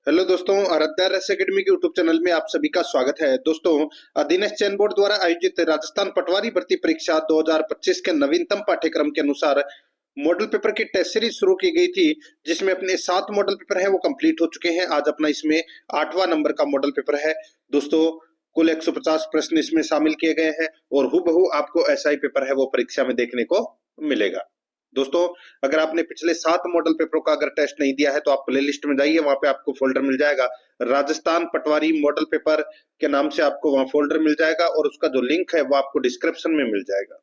Hello दोस्तों, आराध्या रस academy के यूट्यूब चैनल में आप सभी का स्वागत है। दोस्तों, दिनेश जैन बोर्ड द्वारा आयोजित राजस्थान पटवारी भर्ती परीक्षा 2025 के नवीनतम पाठ्यक्रम के अनुसार मॉडल पेपर की टेस्ट सीरीज शुरू की गई थी, जिसमें अपने 7 मॉडल पेपर हैं वो कंप्लीट हो चुके हैं। आज अपना इसमें 8वां नंबर का मॉडल पेपर है। दोस्तों, कुल 150 प्रश्न इसमें शामिल किए गए हैं और हूबहू आपको ऐसा ही पेपर है वो परीक्षा में देखने को मिलेगा। दोस्तों, अगर आपने पिछले 7 मॉडल पेपरों का अगर टेस्ट नहीं दिया है तो आप प्ले लिस्ट में जाइए, वहां पे आपको फोल्डर मिल जाएगा राजस्थान पटवारी मॉडल पेपर के नाम से। आपको वहां फोल्डर मिल जाएगा और उसका जो लिंक है वो आपको डिस्क्रिप्शन में मिल जाएगा।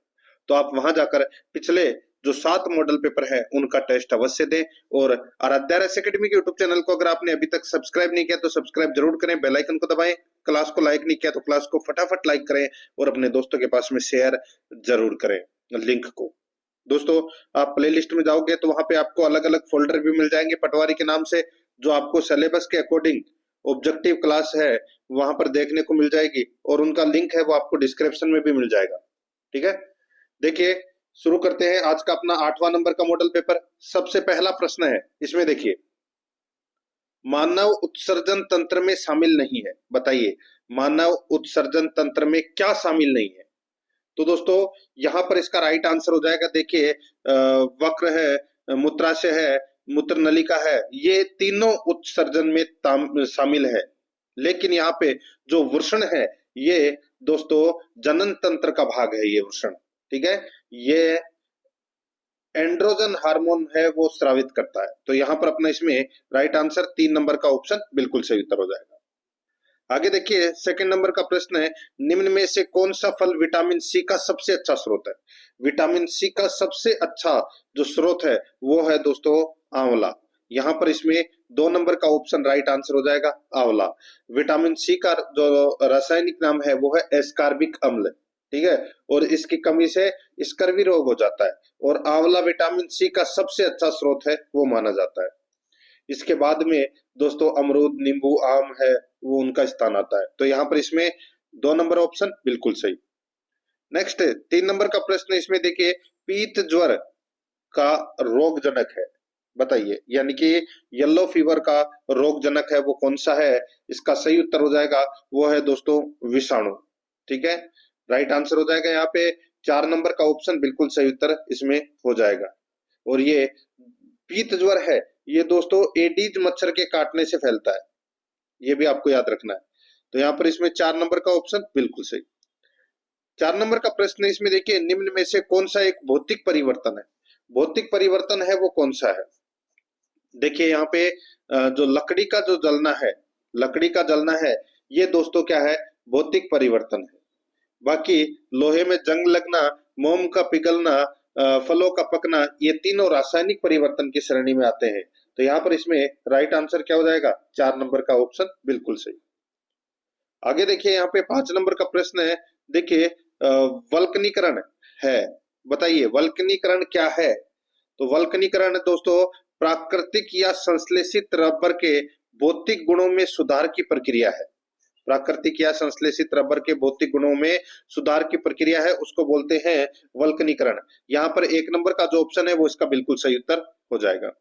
तो आप वहां जाकर पिछले जो 7 मॉडल पेपर है उनका टेस्ट अवश्य दें। और आराध्या रस एकेडमी के यूट्यूब चैनल को अगर आपने अभी तक सब्सक्राइब नहीं किया तो सब्सक्राइब जरूर करें, बेल आइकन को दबाएं। क्लास को लाइक नहीं किया तो क्लास को फटाफट लाइक करें और अपने दोस्तों के पास में शेयर जरूर करें लिंक को। दोस्तों, आप प्ले लिस्ट में जाओगे तो वहां पे आपको अलग अलग फोल्डर भी मिल जाएंगे पटवारी के नाम से, जो आपको सिलेबस के अकॉर्डिंग ऑब्जेक्टिव क्लास है वहां पर देखने को मिल जाएगी और उनका लिंक है वो आपको डिस्क्रिप्शन में भी मिल जाएगा। ठीक है, देखिए शुरू करते हैं आज का अपना 8वां नंबर का मॉडल पेपर। सबसे पहला प्रश्न है इसमें, देखिए, मानव उत्सर्जन तंत्र में शामिल नहीं है। बताइए, मानव उत्सर्जन तंत्र में क्या शामिल नहीं है? तो दोस्तों, यहां पर इसका राइट आंसर हो जाएगा, देखिए, वक्र है, मूत्राशय है, मूत्र नलिका है, ये तीनों उत्सर्जन में शामिल है। लेकिन यहाँ पे जो वृषण है ये दोस्तों जनन तंत्र का भाग है। ये वृषण, ठीक है, ये एंड्रोजन हार्मोन है वो स्रावित करता है। तो यहाँ पर अपना इसमें राइट आंसर 3 नंबर का ऑप्शन बिल्कुल सही उत्तर हो जाएगा। आगे देखिए, सेकंड नंबर का प्रश्न है, निम्न में से कौन सा फल विटामिन सी का सबसे अच्छा स्रोत है? विटामिन सी का सबसे अच्छा जो स्रोत है वो है दोस्तों आंवला। यहाँ पर इसमें 2 नंबर का ऑप्शन राइट आंसर हो जाएगा, आंवला। विटामिन सी का जो रासायनिक नाम है वो है एस्कॉर्बिक अम्ल, ठीक है, और इसकी कमी से स्कर्वी रोग हो जाता है और आंवला विटामिन सी का सबसे अच्छा स्रोत है वो माना जाता है। इसके बाद में दोस्तों अमरूद, नींबू, आम है वो उनका स्थान आता है। तो यहाँ पर इसमें 2 नंबर ऑप्शन बिल्कुल सही। नेक्स्ट 3 नंबर का प्रश्न इसमें देखिए, पीत ज्वर का रोग जनक है। बताइए, यानी कि येलो फीवर का रोग जनक है वो कौन सा है? इसका सही उत्तर हो जाएगा वो है दोस्तों विषाणु। ठीक है, राइट आंसर हो जाएगा यहाँ पे 4 नंबर का ऑप्शन बिल्कुल सही उत्तर इसमें हो जाएगा। और ये पीत ज्वर है ये दोस्तों एडीज मच्छर के काटने से फैलता है, ये भी आपको याद रखना है। तो यहाँ पर इसमें 4 नंबर का ऑप्शन बिल्कुल सही। 4 नंबर का प्रश्न इसमें देखिए, निम्न में से कौन सा एक भौतिक परिवर्तन है? भौतिक परिवर्तन है वो कौन सा है? देखिए यहाँ पे जो लकड़ी का जो जलना है, लकड़ी का जलना है ये दोस्तों क्या है? भौतिक परिवर्तन है। बाकी लोहे में जंग लगना, मोम का पिघलना, फलों का पकना, ये तीनों रासायनिक परिवर्तन की श्रेणी में आते हैं। तो यहाँ पर इसमें राइट आंसर क्या हो जाएगा? 4 नंबर का ऑप्शन बिल्कुल सही। आगे देखिए, यहाँ पे 5 नंबर का प्रश्न है, देखिए, वल्कनीकरण है। बताइए वल्कनीकरण क्या है? तो वल्कनीकरण दोस्तों प्राकृतिक या संश्लेषित रबर के भौतिक गुणों में सुधार की प्रक्रिया है। प्राकृतिक या संश्लेषित रबर के भौतिक गुणों में सुधार की प्रक्रिया है, उसको बोलते हैं वल्कनीकरण। यहाँ पर 1 नंबर का जो ऑप्शन है वो इसका बिल्कुल सही उत्तर हो जाएगा।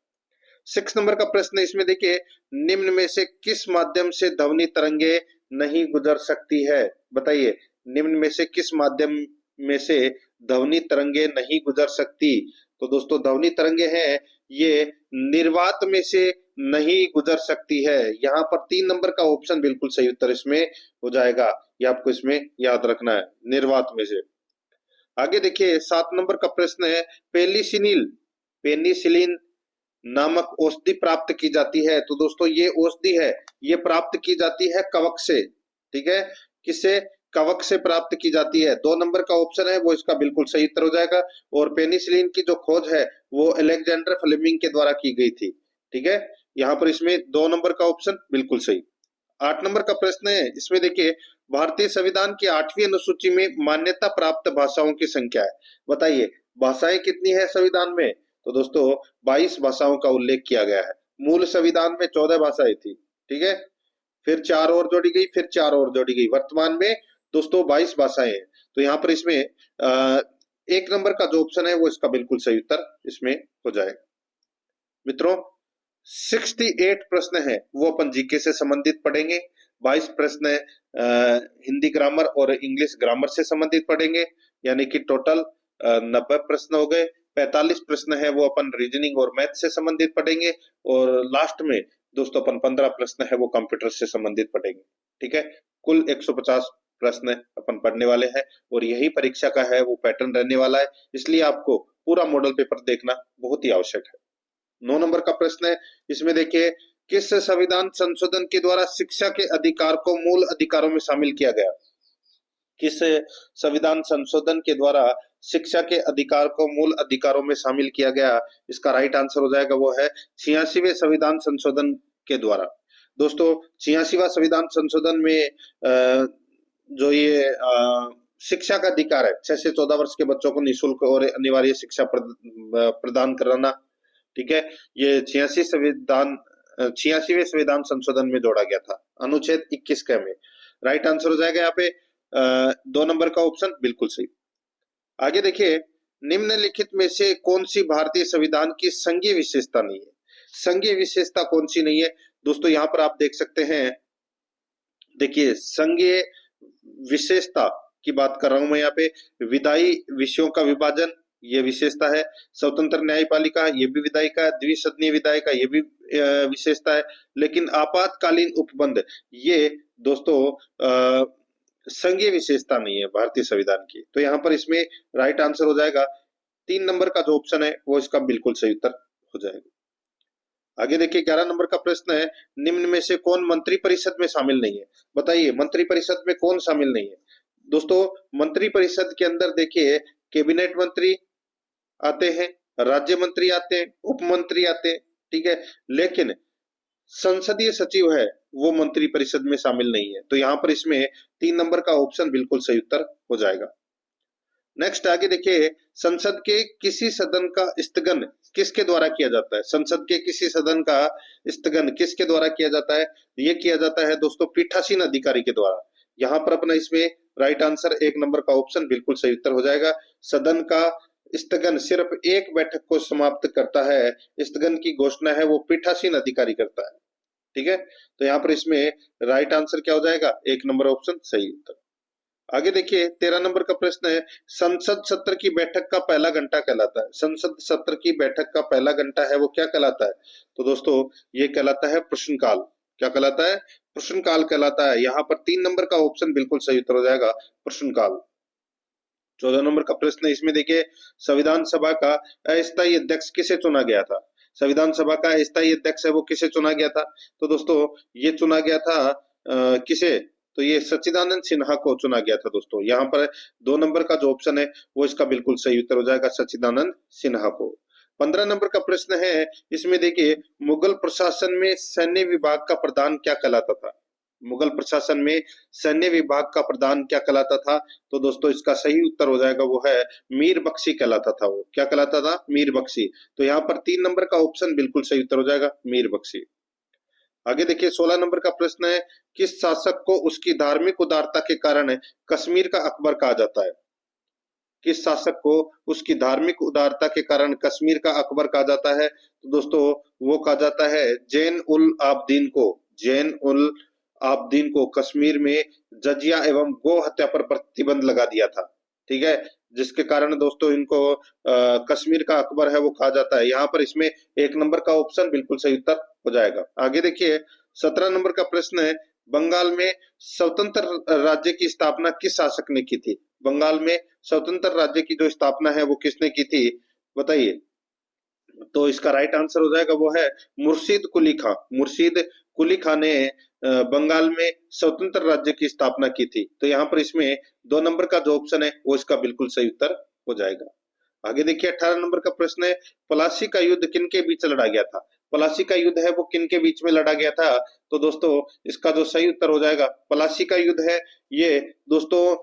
6 नंबर का प्रश्न इसमें देखिए, निम्न में से किस माध्यम से ध्वनि तरंगे नहीं गुजर सकती है? बताइए, निम्न में से किस माध्यम में से ध्वनि तरंगे नहीं गुजर सकती? तो दोस्तों ध्वनि तरंगे हैं ये निर्वात में से नहीं गुजर सकती है। यहाँ पर 3 नंबर का ऑप्शन बिल्कुल सही उत्तर इसमें हो जाएगा, ये आपको इसमें याद रखना है, निर्वात में से। आगे देखिए 7 नंबर का प्रश्न है, पेनिसिलिन पेनिसिलिन नामक औषधि प्राप्त की जाती है। तो दोस्तों ये औषधि है ये प्राप्त की जाती है कवक से। ठीक है, किससे? कवक से प्राप्त की जाती है। 2 नंबर का ऑप्शन है वो इसका बिल्कुल सही उत्तर हो जाएगा। और पेनिसिलिन की जो खोज है वो अलेक्जेंडर फ्लेमिंग के द्वारा की गई थी। ठीक है, यहाँ पर इसमें 2 नंबर का ऑप्शन बिल्कुल सही। 8 नंबर का प्रश्न है इसमें देखिए, भारतीय संविधान की 8वीं अनुसूची में मान्यता प्राप्त भाषाओं की संख्या है। बताइए भाषाएं कितनी है संविधान में? तो दोस्तों 22 भाषाओं का उल्लेख किया गया है। मूल संविधान में 14 भाषाएं थी, ठीक है, फिर 4 और जोड़ी गई, फिर 4 और जोड़ी गई, वर्तमान में दोस्तों 22 भाषाएं हैं। तो यहाँ पर इसमें 1 नंबर का जो ऑप्शन है वो इसका बिल्कुल सही उत्तर इसमें हो जाएगा। मित्रों, 68 प्रश्न है वो अपन जीके से संबंधित पढ़ेंगे। 22 प्रश्न हिंदी ग्रामर और इंग्लिश ग्रामर से संबंधित पढ़ेंगे, यानी कि टोटल 90 प्रश्न हो गए। 45 प्रश्न है वो अपन रीजनिंग और मैथ से संबंधित पढ़ेंगे, और लास्ट में दोस्तों अपन 15 प्रश्न है वो कंप्यूटर से संबंधित पढ़ेंगे। ठीक है, कुल 150 प्रश्न अपन पढ़ने वाले हैं, और यही परीक्षा का है वो पैटर्न रहने वाला है, इसलिए आपको पूरा मॉडल पेपर देखना बहुत ही आवश्यक है। 9 नंबर का प्रश्न है, इसमें देखिए, किस संविधान संशोधन के द्वारा शिक्षा के अधिकार को मूल अधिकारों में शामिल किया गया? किस संविधान संशोधन के द्वारा शिक्षा के अधिकार को मूल अधिकारों में शामिल किया गया? इसका राइट आंसर हो जाएगा वो है 86वें संविधान संशोधन के द्वारा। दोस्तों 86वां संविधान संशोधन में जो ये शिक्षा का अधिकार है, 6 से 14 वर्ष के बच्चों को निःशुल्क और अनिवार्य शिक्षा प्रदान कराना, ठीक है, ये 86वें संविधान संशोधन में जोड़ा गया था, अनुच्छेद 21 के में। राइट आंसर हो जाएगा यहाँ पे 2 नंबर का ऑप्शन बिल्कुल सही। आगे देखिए, निम्नलिखित में से कौन सी भारतीय संविधान की संघीय विशेषता नहीं है? संघीय विशेषता कौन सी नहीं है? दोस्तों यहाँ पर आप देख सकते हैं, देखिए संघीय विशेषता की बात कर रहा हूं मैं यहाँ पे। विधायी विषयों का विभाजन, ये विशेषता है। स्वतंत्र न्यायपालिका, ये भी विधायिका है। द्विसदनीय विधायिका, ये भी विशेषता है। लेकिन आपातकालीन उपबंध, ये दोस्तों संघीय विशेषता नहीं है भारतीय संविधान की। तो यहाँ पर इसमें राइट आंसर हो जाएगा 3 नंबर का जो ऑप्शन है वो इसका बिल्कुल सही उत्तर हो जाएगा। आगे देखिए 11 नंबर का प्रश्न है, निम्न में से कौन मंत्री परिषद में शामिल नहीं है? बताइए, मंत्री परिषद में कौन शामिल नहीं है? दोस्तों मंत्री परिषद के अंदर देखिए, कैबिनेट मंत्री आते हैं, राज्य मंत्री आते हैं, उप मंत्री आते हैं, ठीक है, लेकिन संसदीय सचिव है वो मंत्री परिषद में शामिल नहीं है। तो यहाँ पर इसमें 3 नंबर का ऑप्शन बिल्कुल सही उत्तर हो जाएगा। नेक्स्ट आगे देखिए, संसद के किसी सदन का स्थगन किसके द्वारा किया जाता है? संसद के किसी सदन का स्थगन किसके द्वारा किया जाता है? ये किया जाता है दोस्तों पीठासीन अधिकारी के द्वारा। यहाँ पर अपना इसमें राइट आंसर 1 नंबर का ऑप्शन बिल्कुल सही उत्तर हो जाएगा। सदन का स्थगन सिर्फ एक बैठक को समाप्त करता है, स्थगन की घोषणा है वो पीठासीन अधिकारी करता है, ठीक है। तो यहाँ पर इसमें राइट आंसर क्या हो जाएगा? 1 नंबर ऑप्शन सही उत्तर। आगे देखिए 13 नंबर का प्रश्न है, संसद सत्र की बैठक का पहला घंटा कहलाता है। संसद सत्र की बैठक का पहला घंटा है वो क्या कहलाता है? तो दोस्तों ये कहलाता है प्रश्नकाल। क्या कहलाता है? प्रश्नकाल कहलाता है। यहाँ पर 3 नंबर का ऑप्शन बिल्कुल सही उत्तर हो जाएगा, प्रश्नकाल। 14 नंबर का प्रश्न है, इसमें देखिए, संविधान सभा का अस्थायी अध्यक्ष किसे चुना गया था? संविधान सभा का अस्थायी अध्यक्ष है वो किसे चुना गया था? तो दोस्तों ये चुना गया था किसे? तो ये सच्चिदानंद सिन्हा को चुना गया था दोस्तों। यहाँ पर 2 नंबर का जो ऑप्शन है वो इसका बिल्कुल सही उत्तर हो जाएगा, सच्चिदानंद सिन्हा को। 15 नंबर का प्रश्न है, इसमें देखिए, मुगल प्रशासन में सैन्य विभाग का प्रधान क्या कहलाता था? मुगल प्रशासन में सैन्य विभाग का प्रधान क्या कहलाता था? तो दोस्तों इसका सही उत्तर हो जाएगा वो है मीर बख्शी कहलाता था। वो क्या कहलाता था? मीर बख्शी। तो यहाँ पर 3 नंबर का ऑप्शन बिल्कुल सही उत्तर हो जाएगा, मीर बख्शी। आगे देखिए 16 नंबर का प्रश्न है, किस शासक को उसकी धार्मिक उदारता के कारण कश्मीर का अकबर कहा जाता है? किस शासक को उसकी धार्मिक उदारता के कारण कश्मीर का अकबर कहा जाता है? तो दोस्तों वो कहा जाता है जैन उल आबदीन को। जैन उल आबदीन को कश्मीर में जजिया एवं गो हत्या पर प्रतिबंध लगा दिया था, ठीक है, जिसके कारण दोस्तों इनको कश्मीर का अकबर है वो कहा जाता है। यहाँ पर इसमें 1 नंबर का ऑप्शन बिल्कुल सही उत्तर हो जाएगा। आगे देखिए 17 नंबर का प्रश्न है, बंगाल में स्वतंत्र राज्य की स्थापना किस शासक ने की थी? बंगाल में स्वतंत्र राज्य की जो स्थापना है वो किसने की थी? बताइए। तो इसका राइट आंसर हो जाएगा वो है मुर्शीद कुली खां। मुर्शीद कुली खां ने बंगाल में स्वतंत्र राज्य की स्थापना की थी। तो यहाँ पर इसमें 2 नंबर का जो ऑप्शन है वो इसका बिल्कुल सही उत्तर हो जाएगा। आगे देखिए 18 नंबर का प्रश्न है, प्लासी का युद्ध किनके बीच लड़ा गया था? प्लासी का युद्ध है वो किनके बीच में लड़ा गया था? तो दोस्तों इसका जो सही उत्तर हो जाएगा, प्लासी का युद्ध है ये दोस्तों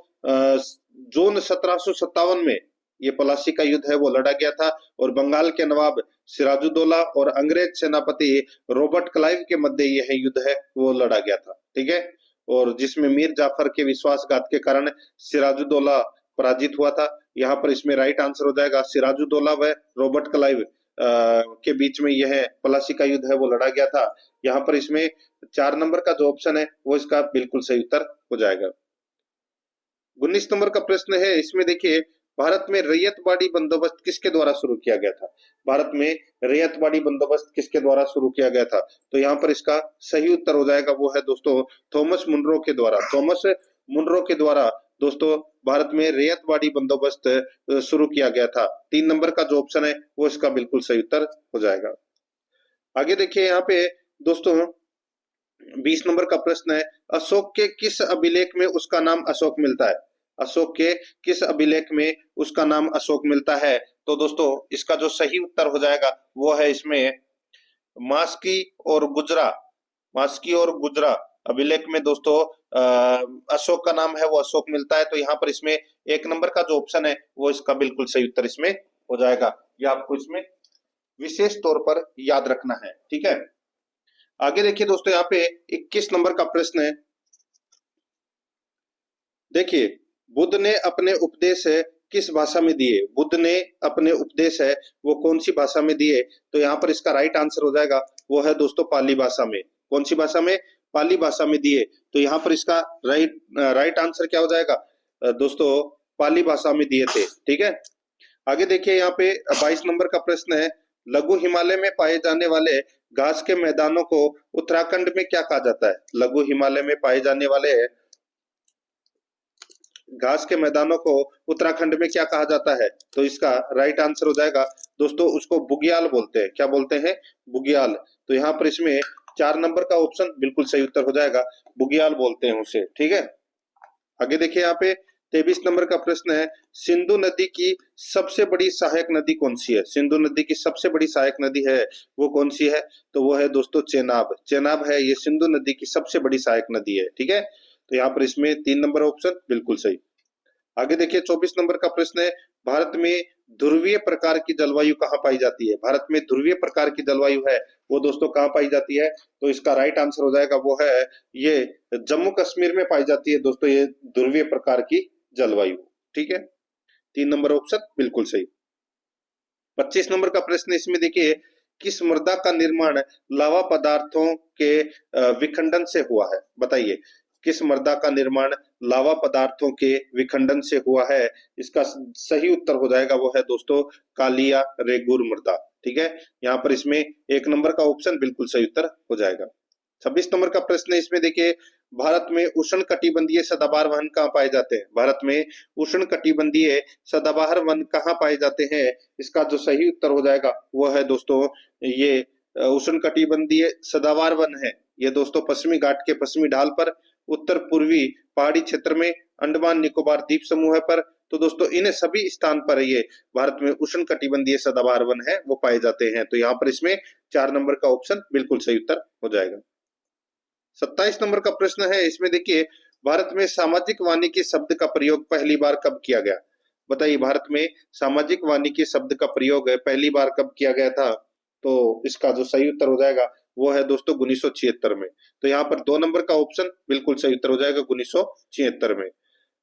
जून 1757 में ये प्लासी का युद्ध है वो लड़ा गया था, और बंगाल के नवाब सिराजुद्दौला और अंग्रेज सेनापति रॉबर्ट क्लाइव के मध्य यह युद्ध है वो लड़ा गया था, ठीक है, और जिसमें मीर जाफर के विश्वासघात के कारण सिराजुद्दौला पराजित हुआ था। यहाँ पर इसमें राइट आंसर हो जाएगा सिराजुद्दौला व रॉबर्ट क्लाइव के बीच में यह प्लासी का युद्ध है वो लड़ा गया था। यहाँ पर इसमें 4 नंबर का जो ऑप्शन है वो इसका बिल्कुल सही उत्तर हो जाएगा। 19 नंबर का प्रश्न है, इसमें देखिए भारत में रैयतवाड़ी बंदोबस्त किसके द्वारा शुरू किया गया था? भारत में रैयतवाड़ी बंदोबस्त किसके द्वारा शुरू किया गया था? तो यहाँ पर इसका सही उत्तर हो जाएगा वो है दोस्तों थॉमस मुनरो के द्वारा। थॉमस मुनरो के द्वारा दोस्तों भारत में रैयतवाड़ी बंदोबस्त शुरू किया गया था। 3 नंबर का जो ऑप्शन है वो इसका बिल्कुल सही उत्तर हो जाएगा। आगे देखिए यहाँ पे दोस्तों 20 नंबर का प्रश्न है, अशोक के किस अभिलेख में उसका नाम अशोक मिलता है? अशोक के किस अभिलेख में उसका नाम अशोक मिलता है? तो दोस्तों इसका जो सही उत्तर हो जाएगा वो है इसमें मास्की और गुजरा, मास्की और गुजरा अभिलेख में दोस्तों अशोक का नाम है वो अशोक मिलता है। तो यहाँ पर इसमें 1 नंबर का जो ऑप्शन है वो इसका बिल्कुल सही उत्तर इसमें हो जाएगा। ये आपको इसमें विशेष तौर पर याद रखना है, ठीक है। आगे देखिए दोस्तों यहाँ पे 21 नंबर का प्रश्न है, देखिए बुद्ध ने अपने उपदेश किस भाषा में दिए? बुद्ध ने अपने उपदेश है वो कौन सी भाषा में दिए? तो यहाँ पर इसका राइट आंसर हो जाएगा वो है दोस्तों पाली भाषा में। कौन सी भाषा में? पाली भाषा में दिए। तो यहाँ पर इसका राइट आंसर क्या हो जाएगा दोस्तों? पाली भाषा में दिए थे, ठीक है। आगे देखिए यहाँ पे 22 नंबर का प्रश्न है, लघु हिमालय में पाए जाने वाले घास के मैदानों को उत्तराखंड में क्या कहा जाता है? लघु हिमालय में पाए जाने वाले घास के मैदानों को उत्तराखंड में क्या कहा जाता है? तो इसका राइट आंसर हो जाएगा दोस्तों उसको बुग्याल बोलते हैं। क्या बोलते हैं? बुग्याल। तो यहाँ पर इसमें 4 नंबर का ऑप्शन बिल्कुल सही उत्तर हो जाएगा, बुग्याल बोलते हैं उसे, ठीक है। आगे देखिए यहाँ पे 23 नंबर का प्रश्न है, सिंधु नदी की सबसे बड़ी सहायक नदी कौन सी है? सिंधु नदी की सबसे बड़ी सहायक नदी है वो कौन सी है? तो वो है दोस्तों चेनाब। चेनाब है ये सिंधु नदी की सबसे बड़ी सहायक नदी है, ठीक है। तो यहाँ पर इसमें 3 नंबर ऑप्शन बिल्कुल सही। आगे देखिए 24 नंबर का प्रश्न है, भारत में ध्रुवीय प्रकार की जलवायु कहाँ पाई जाती है? भारत में ध्रुवीय प्रकार की जलवायु है वो दोस्तों कहाँ पाई जाती है? तो इसका राइट आंसर हो जाएगा वो है ये जम्मू कश्मीर में पाई जाती है दोस्तों ये ध्रुवीय प्रकार की जलवायु, ठीक है। 3 नंबर ऑप्शन बिल्कुल सही। 25 नंबर का प्रश्न इसमें देखिए, किस मृदा का निर्माण लावा पदार्थों के विखंडन से हुआ है? बताइए किस मृदा का निर्माण लावा पदार्थों के विखंडन से हुआ है? इसका सही उत्तर हो जाएगा वो है दोस्तों कालिया रेगुर मृदा, ठीक है। यहाँ पर इसमें 1 नंबर का ऑप्शन बिल्कुल सही उत्तर हो जाएगा। 26 नंबर का प्रश्न है, इसमें देखिए भारत में उष्णकटिबंधीय सदाबहार वन कहाँ पाए जाते हैं? भारत में उष्णकटिबंधीय सदाबहार वन कहाँ पाए जाते हैं? इसका जो सही उत्तर हो जाएगा वो है दोस्तों ये उष्णकटिबंधीय सदाबहार वन है ये दोस्तों पश्चिमी घाट के पश्चिमी ढाल पर, उत्तर पूर्वी पहाड़ी क्षेत्र में, अंडमान निकोबार द्वीप समूह पर। तो दोस्तों इन सभी स्थान पर ये भारत में उष्णकटिबंधीय सदाबहार वन है वो पाए जाते हैं। तो यहाँ पर इसमें 4 नंबर का ऑप्शन बिल्कुल सही उत्तर हो जाएगा। 27 नंबर का प्रश्न है, इसमें देखिए भारत में सामाजिक वानिकी शब्द का प्रयोग पहली बार कब किया गया? बताइए भारत में सामाजिक वानिकी शब्द का प्रयोग पहली बार कब किया गया था? तो इसका जो सही उत्तर हो जाएगा वो है दोस्तों 1976 में। तो यहाँ पर 2 नंबर का ऑप्शन बिल्कुल सही उत्तर हो जाएगा 1976 में।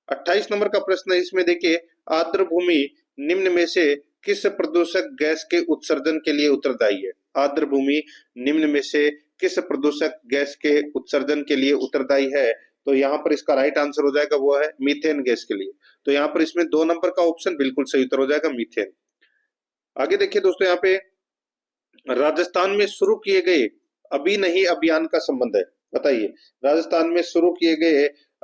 28 नंबर का प्रश्न है, इसमें देखिए आर्द्र भूमि निम्न में से किस प्रदूषक गैस के उत्सर्जन के लिए उत्तरदायी है? आर्द्र भूमि निम्न में से किस प्रदूषक गैस के उत्सर्जन के लिए उत्तरदायी है? तो यहाँ पर इसका राइट आंसर हो जाएगा वो है मीथेन गैस के लिए। तो यहाँ पर इसमें 2 नंबर का ऑप्शन बिल्कुल सही उत्तर हो जाएगा मीथेन। आगे देखिए दोस्तों यहाँ पे राजस्थान में शुरू किए गए अभी नहीं अभियान का संबंध है। बताइए राजस्थान में शुरू किए गए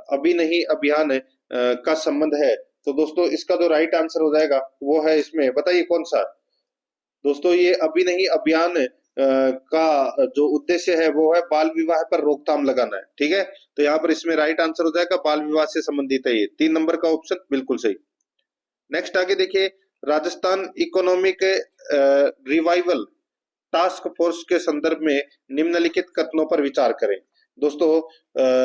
अभी नहीं अभियान का संबंध है। तो दोस्तों इसका जो राइट आंसर हो जाएगा वो है इसमें, बताइए कौन सा? दोस्तों ये अभी नहीं अभियान का जो उद्देश्य है वो है बाल विवाह पर रोकथाम लगाना है, ठीक है। तो यहाँ पर इसमें राइट आंसर हो जाएगा बाल विवाह से संबंधित है ये। 3 नंबर का ऑप्शन बिल्कुल सही। नेक्स्ट आगे देखिए Rajasthan economic revival task force के संदर्भ में निम्नलिखित कथनों पर विचार करें। दोस्तों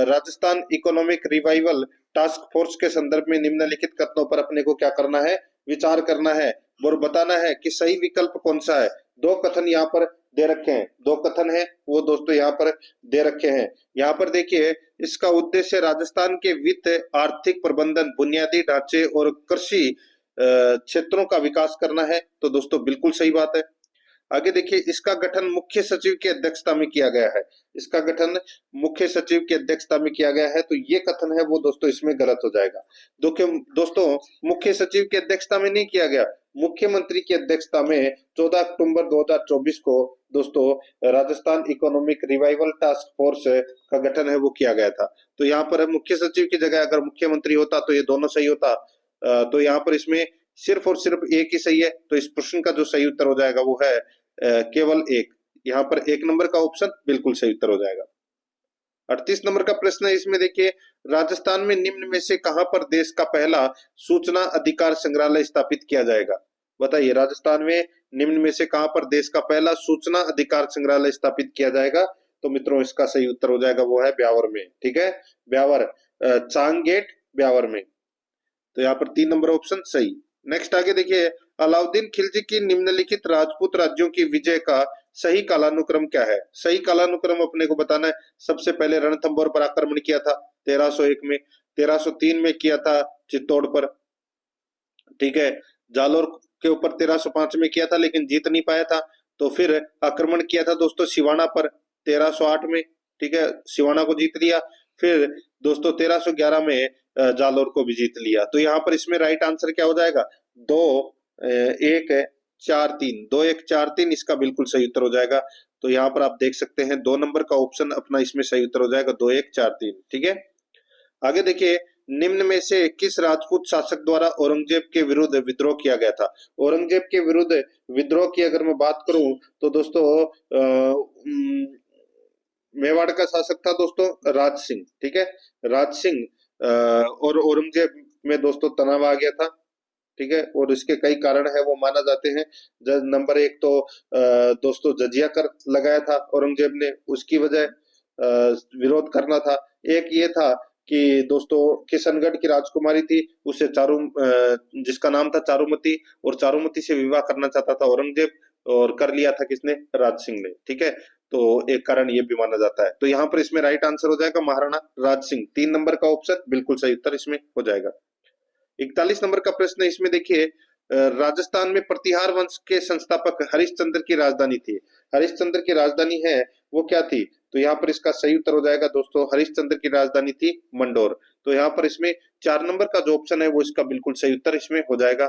Rajasthan economic revival task force के संदर्भ में निम्नलिखित कथनों पर अपने को क्या करना है? विचार करना है और बताना है कि सही विकल्प कौन सा है। 2 कथन यहाँ पर दे रखे हैं, 2 कथन है वो दोस्तों यहाँ पर दे रखे हैं। यहाँ पर देखिए इसका उद्देश्य राजस्थान के वित्त, आर्थिक प्रबंधन, बुनियादी ढांचे और कृषि क्षेत्रों का विकास करना है। तो दोस्तों बिल्कुल सही बात है। आगे देखिए, इसका गठन मुख्य सचिव की अध्यक्षता में किया गया है। इसका गठन मुख्य सचिव की अध्यक्षता में किया गया है, तो ये कथन है वो दोस्तों इसमें गलत हो जाएगा। दोस्तों मुख्य सचिव की अध्यक्षता में नहीं किया गया, मुख्यमंत्री की अध्यक्षता में 14 अक्टूबर 2024 को दोस्तों Rajasthan economic revival task force का गठन है वो किया गया था। तो यहाँ पर मुख्य सचिव की जगह अगर मुख्यमंत्री होता तो ये दोनों सही होता। तो यहाँ पर इसमें सिर्फ और सिर्फ एक ही सही है, तो इस प्रश्न का जो सही उत्तर हो जाएगा वो है केवल एक। यहाँ पर 1 नंबर का ऑप्शन बिल्कुल सही उत्तर हो जाएगा। 38 नंबर का प्रश्न है, इसमें देखिए, राजस्थान में निम्न में से कहां पर देश का पहला सूचना अधिकार संग्रहालय स्थापित किया जाएगा? बताइए, राजस्थान में निम्न में से कहां पर देश का पहला सूचना अधिकार संग्रहालय स्थापित किया जाएगा? तो मित्रों इसका सही उत्तर हो जाएगा वो है ब्यावर में। ठीक है, ब्यावर, चांगगेट ब्यावर में। तो यहाँ पर 3 नंबर ऑप्शन सही। नेक्स्ट आगे देखिए, अलाउद्दीन खिलजी की निम्नलिखित राजपूत राज्यों की विजय का सही कालानुक्रम क्या है? सही कालानुक्रम अपने को बताना है। सबसे पहले रणथंभौर पर आक्रमण किया था 1301 में, 1303 में किया था चित्तौड़ पर, ठीक है, जालोर के ऊपर 1305 में किया था लेकिन जीत नहीं पाया था। तो फिर आक्रमण किया था दोस्तों सिवाना पर 1308 में, ठीक है, सिवाना को जीत लिया। फिर दोस्तों 1311 में जालोर को भी जीत लिया। तो यहाँ पर इसमें राइट आंसर क्या हो जाएगा? 2-1-4-3, 2-1-4-3 इसका बिल्कुल सही उत्तर हो जाएगा। तो यहाँ पर आप देख सकते हैं 2 नंबर का ऑप्शन अपना इसमें सही उत्तर हो जाएगा, 2-1-4-3। ठीक है, आगे देखिए, निम्न में से किस राजपूत शासक द्वारा औरंगजेब के विरुद्ध विद्रोह किया गया था? औरंगजेब के विरुद्ध विद्रोह की अगर मैं बात करूं तो दोस्तों मेवाड़ का शासक था दोस्तों राज सिंह। ठीक है, राज सिंह और औरंगजेब में दोस्तों तनाव आ गया था। ठीक है, और इसके कई कारण है वो माना जाते हैं। नंबर 1 तो दोस्तों जजिया कर लगाया था औरंगजेब ने, उसकी वजह विरोध करना था। एक ये था कि दोस्तों किशनगढ़ की राजकुमारी थी, उसे जिसका नाम था चारुमती, और चारुमती से विवाह करना चाहता था औरंगजेब, और कर लिया था किसने? राज सिंह ने। ठीक है, तो एक कारण ये भी माना जाता है। तो यहाँ पर इसमें राइट आंसर हो जाएगा महाराणा राज सिंह। 3 नंबर का ऑप्शन बिल्कुल सही उत्तर इसमें हो जाएगा। 41 नंबर का प्रश्न है, इसमें देखिए, राजस्थान में प्रतिहार वंश के संस्थापक हरिश्चंद्र की राजधानी थी। हरिश्चंद्र की राजधानी है वो क्या थी? तो यहाँ पर इसका सही उत्तर हो जाएगा दोस्तों, हरिश्चंद्र की राजधानी थी मंडोर। तो यहाँ पर इसमें 4 नंबर का जो ऑप्शन है वो इसका बिल्कुल सही उत्तर इसमें हो जाएगा,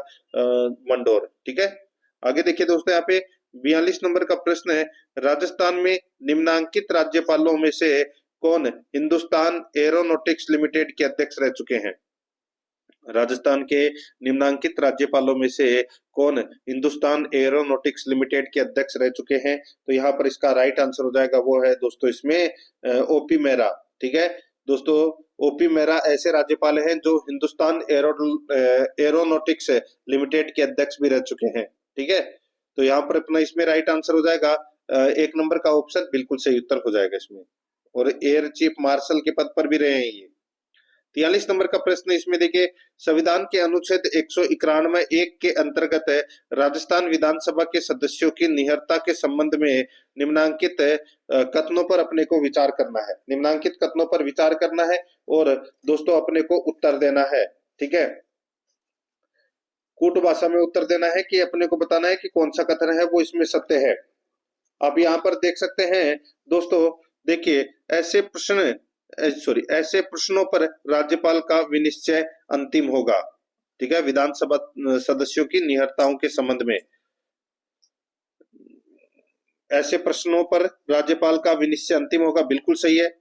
मंडोर। ठीक है, आगे देखिए दोस्तों, यहाँ पे 42 नंबर का प्रश्न है, राजस्थान में निम्नांकित राज्यपालों में से कौन हिंदुस्तान एरोनॉटिक्स लिमिटेड के अध्यक्ष रह चुके हैं? राजस्थान के निम्नांकित राज्यपालों में से कौन हिंदुस्तान एरोनॉटिक्स लिमिटेड के अध्यक्ष रह चुके हैं? तो यहाँ पर इसका राइट आंसर हो जाएगा वो है दोस्तों इसमें ओपी मेहरा। ठीक है दोस्तों, ओपी मेहरा ऐसे राज्यपाल हैं जो हिंदुस्तान एरोनॉटिक्स लिमिटेड के अध्यक्ष भी रह चुके हैं। ठीक है, तो यहाँ पर अपना इसमें राइट आंसर हो जाएगा 1 नंबर का ऑप्शन बिल्कुल सही उत्तर हो जाएगा इसमें, और एयर चीफ मार्शल के पद पर भी रहे हैं ये। 43 नंबर का प्रश्न, इसमें देखिए, संविधान के अनुच्छेद 191(1) के अंतर्गत राजस्थान विधानसभा के सदस्यों की निहरता के संबंध में निम्नांकित कथनों पर अपने को विचार करना है। निम्नांकित कथनों पर विचार करना है और दोस्तों अपने को उत्तर देना है। ठीक है, कूट भाषा में उत्तर देना है कि अपने को बताना है कि कौन सा कथन है वो इसमें सत्य है। आप यहाँ पर देख सकते हैं दोस्तों, देखिए, ऐसे प्रश्नों पर राज्यपाल का विनिश्चय अंतिम होगा। ठीक है, विधानसभा सदस्यों की निहरताओं के संबंध में ऐसे प्रश्नों पर राज्यपाल का विनिश्चय अंतिम होगा, बिल्कुल सही है।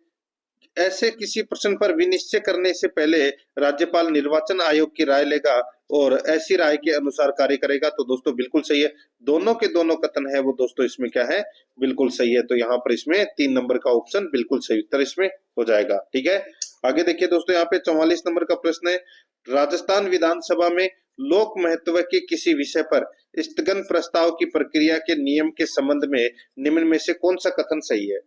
ऐसे किसी प्रश्न पर विनिश्चय करने से पहले राज्यपाल निर्वाचन आयोग की राय लेगा और ऐसी राय के अनुसार कार्य करेगा। तो दोस्तों बिल्कुल सही है, दोनों के दोनों कथन है वो दोस्तों इसमें क्या है? बिल्कुल सही है। तो यहाँ पर इसमें 3 नंबर का ऑप्शन बिल्कुल सही उत्तर इसमें हो जाएगा। ठीक है, आगे देखिए दोस्तों, यहाँ पे 44 नंबर का प्रश्न है, राजस्थान विधानसभा में लोक महत्व के किसी विषय पर स्थगन प्रस्ताव की प्रक्रिया के नियम के संबंध में निम्न में से कौन सा कथन सही है?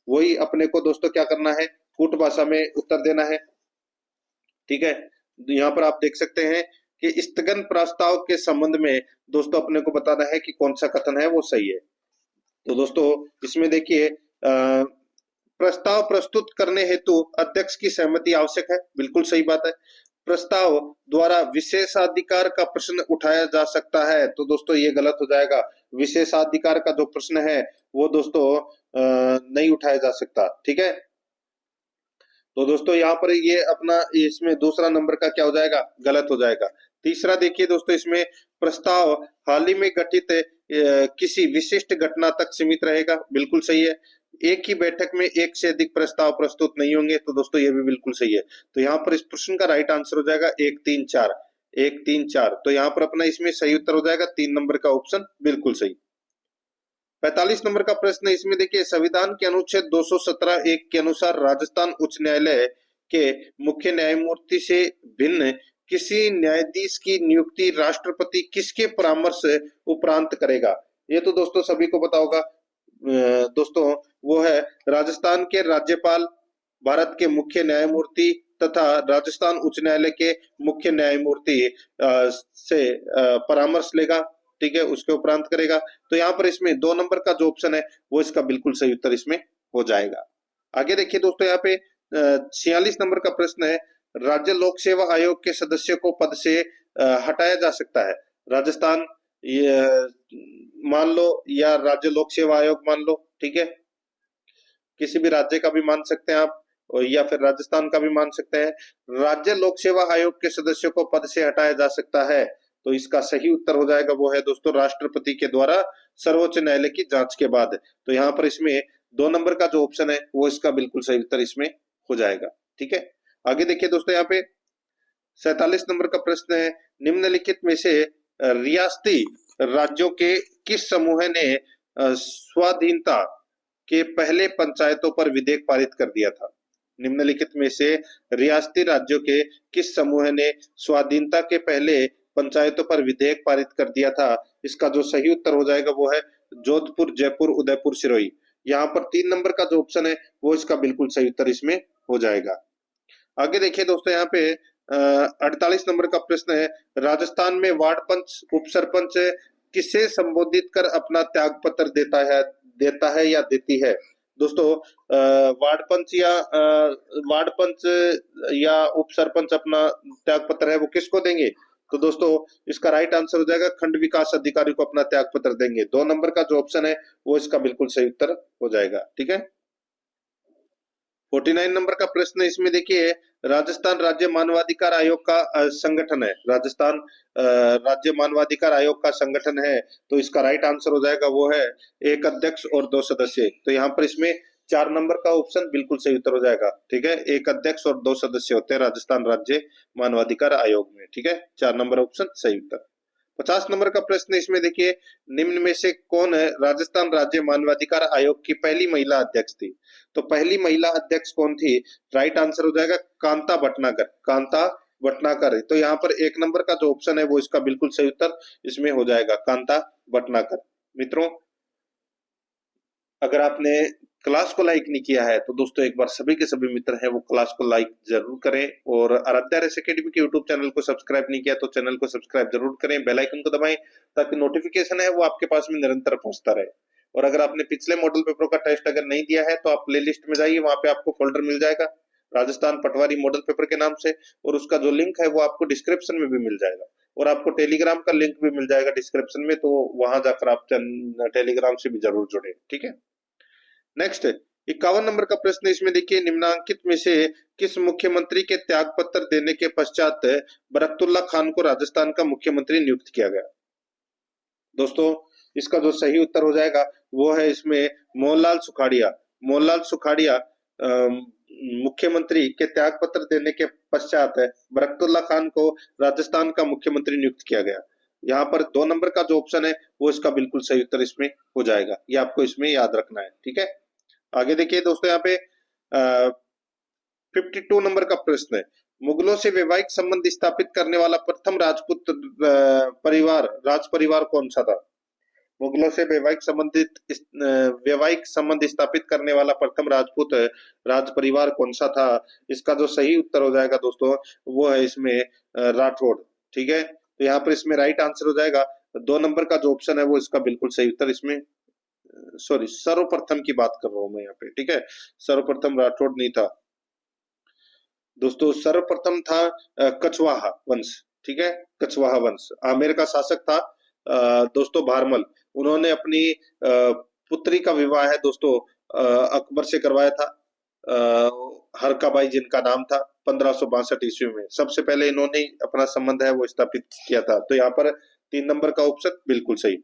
वही अपने को दोस्तों क्या करना है? कूट भाषा में उत्तर देना है। ठीक है, यहाँ पर आप देख सकते हैं कि स्थगन प्रस्ताव के संबंध में दोस्तों अपने को बताना है कि कौन सा कथन है वो सही है। तो दोस्तों इसमें देखिए, प्रस्ताव प्रस्तुत करने हेतु अध्यक्ष की सहमति आवश्यक है, बिल्कुल सही बात है। प्रस्ताव द्वारा विशेषाधिकार का प्रश्न उठाया जा सकता है। तो दोस्तों ये गलत हो जाएगा। विशेषाधिकार का जो प्रश्न है वो दोस्तों नहीं उठाया जा सकता। ठीक है, तो दोस्तों यहाँ पर ये अपना इसमें दूसरा नंबर का क्या हो जाएगा, गलत हो जाएगा। तीसरा देखिए दोस्तों, इसमें प्रस्ताव हाल ही में घटित किसी विशिष्ट घटना तक सीमित रहेगा, बिल्कुल सही है। एक ही बैठक में एक से अधिक प्रस्ताव प्रस्तुत नहीं होंगे, तो दोस्तों ये भी बिल्कुल सही है। तो यहाँ पर इस प्रश्न का राइट आंसर हो जाएगा 1, 3, 4, 1, 3, 4। तो यहाँ पर अपना इसमें सही उत्तर हो जाएगा 3 नंबर का ऑप्शन बिल्कुल सही। 45 नंबर का प्रश्न है, इसमें देखिए संविधान के अनुच्छेद 217 एक के अनुसार राजस्थान उच्च न्यायालय के मुख्य न्यायमूर्ति से भिन्न किसी न्यायाधीश की नियुक्ति राष्ट्रपति किसके परामर्श उपरांत करेगा। ये तो दोस्तों सभी को पता होगा दोस्तों, वो है राजस्थान के राज्यपाल, भारत के मुख्य न्यायमूर्ति तथा राजस्थान उच्च न्यायालय के मुख्य न्यायमूर्ति से परामर्श लेगा। ठीक है, उसके उपरांत करेगा। तो यहाँ पर इसमें 2 नंबर का जो ऑप्शन है वो इसका बिल्कुल सही उत्तर इसमें हो जाएगा। आगे देखिए दोस्तों, यहाँ पे 46 नंबर का प्रश्न है, राज्य लोक सेवा आयोग के सदस्य को पद से हटाया जा सकता है। राजस्थान ये मान लो या राज्य लोक सेवा आयोग मान लो। ठीक है, किसी भी राज्य का भी मान सकते हैं आप, या फिर राजस्थान का भी मान सकते हैं। राज्य लोक सेवा आयोग के सदस्यों को पद से हटाया जा सकता है, तो इसका सही उत्तर हो जाएगा वो है दोस्तों राष्ट्रपति के द्वारा सर्वोच्च न्यायालय की जांच के बाद। तो यहाँ पर इसमें 2 नंबर का जो ऑप्शन है वो इसका बिल्कुल सही उत्तर इसमें हो जाएगा। ठीक है, आगे देखिए दोस्तों, यहाँ पे 47 नंबर का प्रश्न है, निम्नलिखित में से रियासती राज्यों के किस समूह ने स्वाधीनता के पहले पंचायतों पर विधेयक पारित कर दिया था। निम्नलिखित में से रियासती राज्यों के किस समूह ने स्वाधीनता के पहले पंचायतों पर विधेयक पारित कर दिया था। इसका जो सही उत्तर हो जाएगा वो है जोधपुर, जयपुर, उदयपुर, सिरोही। यहाँ पर 3 नंबर का जो ऑप्शन है वो इसका बिल्कुल सही उत्तर इसमें हो जाएगा। आगे देखिए दोस्तों, यहाँ पे 48 नंबर का प्रश्न है, राजस्थान में वार्ड पंच, उप सरपंच किसे संबोधित कर अपना त्याग पत्र देता है या देती है। दोस्तों वार्ड पंच या उप सरपंच अपना त्याग पत्र है वो किसको देंगे। तो दोस्तों इसका राइट आंसर हो जाएगा खंड विकास अधिकारी को अपना त्याग पत्र देंगे। 2 नंबर का जो ऑप्शन है वो इसका बिल्कुल सही उत्तर हो जाएगा। ठीक है, 49 नंबर का प्रश्न इसमें देखिए, राजस्थान राज्य मानवाधिकार आयोग का संगठन है। राजस्थान राज्य मानवाधिकार आयोग का संगठन है, तो इसका राइट आंसर हो जाएगा वो है 1 अध्यक्ष और 2 सदस्य। तो यहाँ पर इसमें 4 नंबर का ऑप्शन बिल्कुल सही उत्तर हो जाएगा। ठीक है, 1 अध्यक्ष और 2 सदस्य होते हैं राजस्थान राज्य मानवाधिकार आयोग में। ठीक है, 4 नंबर ऑप्शन सही उत्तर। 50 नंबर का प्रश्न इसमें देखिए, निम्न में से कौन है राजस्थान राज्य मानवाधिकार आयोग की पहली महिला अध्यक्ष थी। तो पहली महिला अध्यक्ष कौन थी, राइट आंसर हो जाएगा कांता भटनागर। कांता भटनागर। तो यहाँ पर 1 नंबर का जो ऑप्शन है वो इसका बिल्कुल सही उत्तर इसमें हो जाएगा, कांता भटनागर। मित्रों, अगर आपने क्लास को लाइक नहीं किया है तो दोस्तों एक बार सभी के सभी मित्र हैं वो क्लास को लाइक जरूर करें, और आराध्या रेस एकेडमी के यूट्यूब चैनल को सब्सक्राइब नहीं किया तो चैनल को सब्सक्राइब जरूर करें, बेल आइकन को दबाएं ताकि नोटिफिकेशन है वो आपके पास में निरंतर पहुंचता रहे। और अगर आपने पिछले मॉडल पेपर का टेस्ट अगर नहीं दिया है तो आप प्ले लिस्ट में जाइए, वहां पे आपको फोल्डर मिल जाएगा राजस्थान पटवारी मॉडल पेपर के नाम से, और उसका जो लिंक है वो आपको डिस्क्रिप्शन में भी मिल जाएगा, और आपको टेलीग्राम का लिंक भी मिल जाएगा डिस्क्रिप्शन में, तो वहां जाकर आप टेलीग्राम से भी जरूर जुड़े। ठीक है, नेक्स्ट 51 नंबर का प्रश्न इसमें देखिए, निम्नांकित में से किस मुख्यमंत्री के त्याग पत्र देने के पश्चात बरकतुल्ला खान को राजस्थान का मुख्यमंत्री नियुक्त किया गया। दोस्तों इसका जो सही उत्तर हो जाएगा वो है इसमें मोहनलाल सुखाड़िया। मोहनलाल सुखाड़िया मुख्यमंत्री के त्याग पत्र देने के पश्चात बरकतुल्ला खान को राजस्थान का मुख्यमंत्री नियुक्त किया गया। यहाँ पर 2 नंबर का जो ऑप्शन है वो इसका बिल्कुल सही उत्तर इसमें हो जाएगा, ये आपको इसमें याद रखना है। ठीक है, आगे देखिए दोस्तों, यहाँ पे 52 नंबर का प्रश्न है, मुगलों से वैवाहिक संबंध स्थापित करने वाला प्रथम राजपूत राज परिवार कौन सा था। मुगलों से वैवाहिक संबंध स्थापित करने वाला प्रथम राजपूत राज परिवार कौन सा था। इसका जो सही उत्तर हो जाएगा दोस्तों वो है इसमें राठौड़। ठीक है, तो यहाँ पर इसमें राइट आंसर हो जाएगा 2 नंबर का जो ऑप्शन है वो इसका बिल्कुल सही उत्तर इसमें, सॉरी सर्वप्रथम की बात कर रहा हूं मैं यहाँ पे। ठीक है, सर्वप्रथम राठौड़ नहीं था। दोस्तों सर्वप्रथम था कछवाहा वंश, ठीक है, कछवाहा वंश। आमेर का शासक था दोस्तों भारमल। उन्होंने अपनी पुत्री का विवाह है दोस्तों अकबर से करवाया था। हरकाबाई जिनका नाम था 1562 ईस्वी में सबसे पहले इन्होंने अपना संबंध है वो स्थापित किया था। तो यहाँ पर 3 नंबर का ऑप्शन बिल्कुल सही।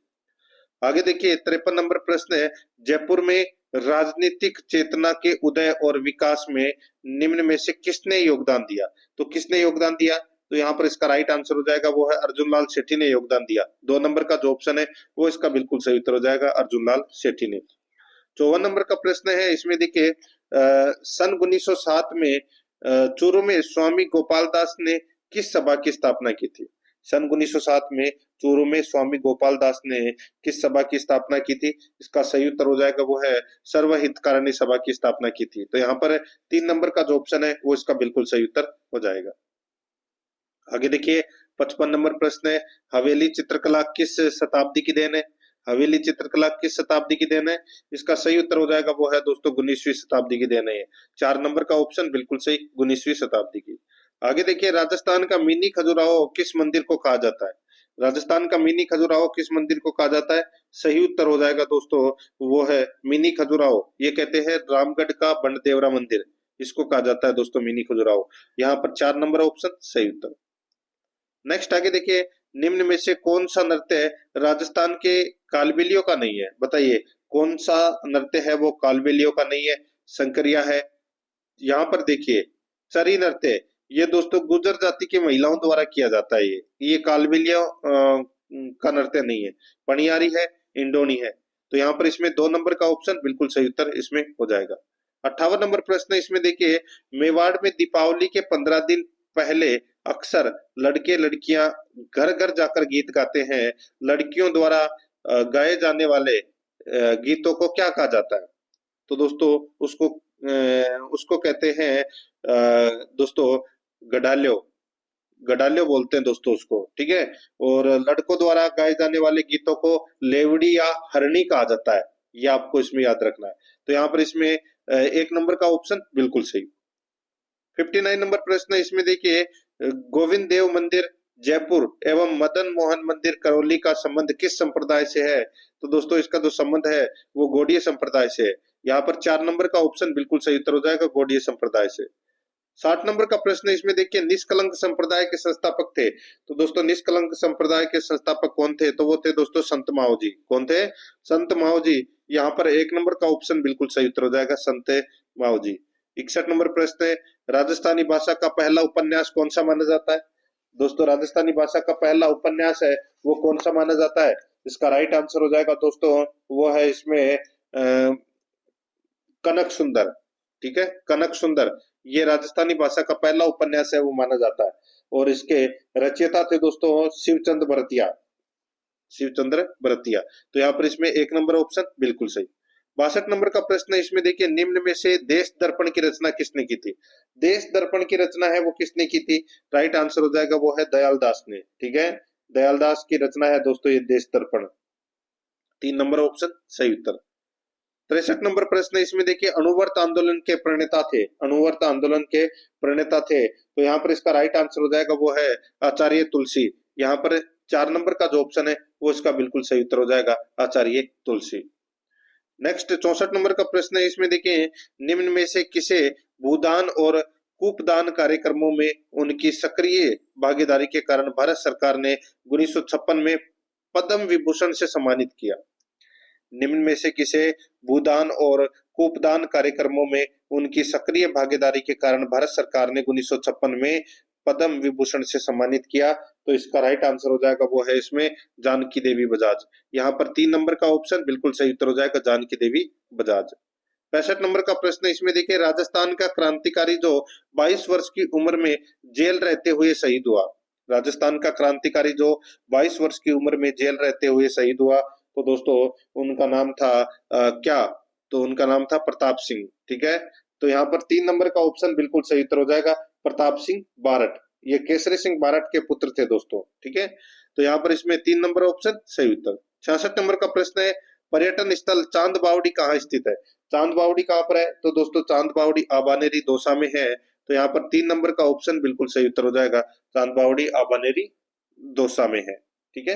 आगे देखिए 53 नंबर प्रश्न है, जयपुर में राजनीतिक चेतना के उदय और विकास में निम्न में से किसने योगदान दिया? तो किसने योगदान दिया? तो यहाँ पर इसका राइट आंसर हो जाएगा वो है अर्जुन लाल सेठी ने योगदान दिया। 2 नंबर का जो ऑप्शन है वो इसका बिल्कुल सही उत्तर हो जाएगा, अर्जुन लाल सेठी ने। 54 नंबर का प्रश्न है, इसमें देखिए सन 1907 में चूरू में स्वामी गोपाल दास ने किस सभा की स्थापना की थी? सन 1907 में चूरू में स्वामी गोपाल दास ने किस सभा की स्थापना की थी? इसका सही उत्तर हो जाएगा वो है सर्वहितकारणी सभा की स्थापना की थी। तो यहाँ पर 3 नंबर का जो ऑप्शन है वो इसका बिल्कुल सही उत्तर हो जाएगा। आगे देखिए 55 नंबर प्रश्न है, हवेली चित्रकला किस शताब्दी की देन है? हवेली चित्रकला किस शताब्दी की देन है? इसका सही उत्तर हो जाएगा वो है दोस्तों 19वीं शताब्दी की देन है। 4 नंबर का ऑप्शन बिल्कुल सही, 19वीं शताब्दी की। आगे देखिए राजस्थान का मिनी खजुराहो किस मंदिर को कहा जाता है? राजस्थान का मिनी खजुराहो किस मंदिर को कहा जाता है? सही उत्तर हो जाएगा दोस्तों वो है मिनी खजुराहो, ये कहते हैं रामगढ़ का बंडदेवरा मंदिर, इसको कहा जाता है दोस्तों मिनी खजुराहो। यहाँ पर 4 नंबर ऑप्शन सही उत्तर। नेक्स्ट आगे देखिए, निम्न में से कौन सा नृत्य राजस्थान के कालबेलियों का नहीं है? बताइए कौन सा नृत्य है वो कालबेलियों का नहीं है? शंकरिया है। यहाँ पर देखिए चरी नृत्य, ये दोस्तों गुर्जर जाति की महिलाओं द्वारा किया जाता है। ये कालबेलियों का नृत्य नहीं है। पनियारी है, इंडोनी है। तो यहाँ पर इसमें 2 नंबर का ऑप्शन बिल्कुल सही उत्तर इसमें हो जाएगा। 58 नंबर प्रश्न इसमें देखिए, मेवाड़ में दीपावली के 15 दिन पहले अक्सर लड़के लड़कियां घर घर जाकर गीत गाते हैं। लड़कियों द्वारा गाए जाने वाले गीतों को क्या कहा जाता है? तो दोस्तों उसको कहते हैं दोस्तों गडाल्यो, गडाल्यो बोलते हैं दोस्तों उसको, ठीक है। और लड़कों द्वारा गाए जाने वाले गीतों को लेवड़ी या हरणी कहा जाता है, ये आपको इसमें याद रखना है। तो यहाँ पर इसमें 1 नंबर का ऑप्शन बिल्कुल सही। 59 नंबर प्रश्न इसमें देखिए, गोविंद देव मंदिर जयपुर एवं मदन मोहन मंदिर करौली का संबंध किस संप्रदाय से है? तो दोस्तों इसका जो संबंध है वो गौड़ीय संप्रदाय से है। यहाँ पर 4 नंबर का ऑप्शन बिल्कुल सही उत्तर हो जाएगा, गौड़ीय संप्रदाय से। 60 नंबर का प्रश्न इसमें देखिए, निष्कलंक संप्रदाय के संस्थापक थे। तो दोस्तों निष्कलंक संप्रदाय के संस्थापक कौन थे? तो वो थे दोस्तों संत माओ जी। कौन थे? संत माओ जी। यहाँ पर 1 नंबर का ऑप्शन बिल्कुल सही उत्तर हो जाएगा, संत माओ जी। 61 नंबर प्रश्न है, राजस्थानी भाषा का पहला उपन्यास कौन सा माना जाता है? दोस्तों राजस्थानी भाषा का पहला उपन्यास है वो कौन सा माना जाता है? इसका राइट आंसर हो जाएगा दोस्तों वो है इसमें कनक सुंदर, ठीक है, कनक सुंदर। ये राजस्थानी भाषा का पहला उपन्यास है वो माना जाता है। और इसके रचयिता थे दोस्तों शिवचंद्र भरतिया, शिवचंद्र भरतिया। तो यहाँ पर इसमें 1 नंबर ऑप्शन बिल्कुल सही। 62 नंबर का प्रश्न इसमें देखिए, निम्न में से देश दर्पण की रचना किसने की थी? देश दर्पण की रचना है वो किसने की थी? राइट आंसर हो जाएगा वो है दयाल दास ने, ठीक है। दयाल दास की रचना है दोस्तों ये देश दर्पण। 3 नंबर ऑप्शन सही उत्तर। 63 नंबर प्रश्न इसमें देखिए, अणुवर्त आंदोलन के प्रणेता थे, अणुवर्त आंदोलन के प्रणेता थे। तो यहाँ पर इसका राइट आंसर हो जाएगा वो है आचार्य तुलसी। यहाँ पर 4 नंबर का जो ऑप्शन है वो इसका बिल्कुल सही उत्तर हो जाएगा, आचार्य तुलसी। नेक्स्ट 64 नंबर का प्रश्न है इसमें देखिए, निम्न में से किसे भूदान और कूपदान कार्यक्रमों में उनकी सक्रिय भागीदारी के कारण भारत सरकार ने 1956 में पद्म विभूषण से सम्मानित किया? निम्न में से किसे भूदान और कूपदान कार्यक्रमों में उनकी सक्रिय भागीदारी के कारण भारत सरकार ने 1956 में पद्म विभूषण से सम्मानित किया? तो इसका राइट आंसर हो जाएगा वो है इसमें जानकी देवी बजाज। यहाँ पर 3 नंबर का ऑप्शन बिल्कुल सही उत्तर हो जाएगा, जानकी देवी बजाज। 65 नंबर का प्रश्न इसमें देखिए, राजस्थान का क्रांतिकारी जो 22 वर्ष की उम्र में जेल रहते हुए शहीद हुआ। राजस्थान का क्रांतिकारी जो 22 वर्ष की उम्र में जेल रहते हुए शहीद हुआ, तो दोस्तों उनका नाम था क्या? तो उनका नाम था प्रताप सिंह, ठीक है। तो यहाँ पर 3 नंबर का ऑप्शन बिल्कुल सही उत्तर हो जाएगा, प्रताप सिंह बारट। ये केसरी सिंह बारट के पुत्र थे दोस्तों, ठीक है। तो यहाँ पर इसमें 3 नंबर ऑप्शन सही उत्तर। 66 नंबर का प्रश्न है, पर्यटन स्थल चांद बावड़ी कहाँ स्थित है? चांद बावड़ी कहाँ पर है? तो दोस्तों चांद बावड़ी आबानेरी दौसा में है। तो यहाँ पर 3 नंबर का ऑप्शन बिल्कुल सही उत्तर हो जाएगा। चांदबावड़ी आबानेरी दौसा में है। ठीक है,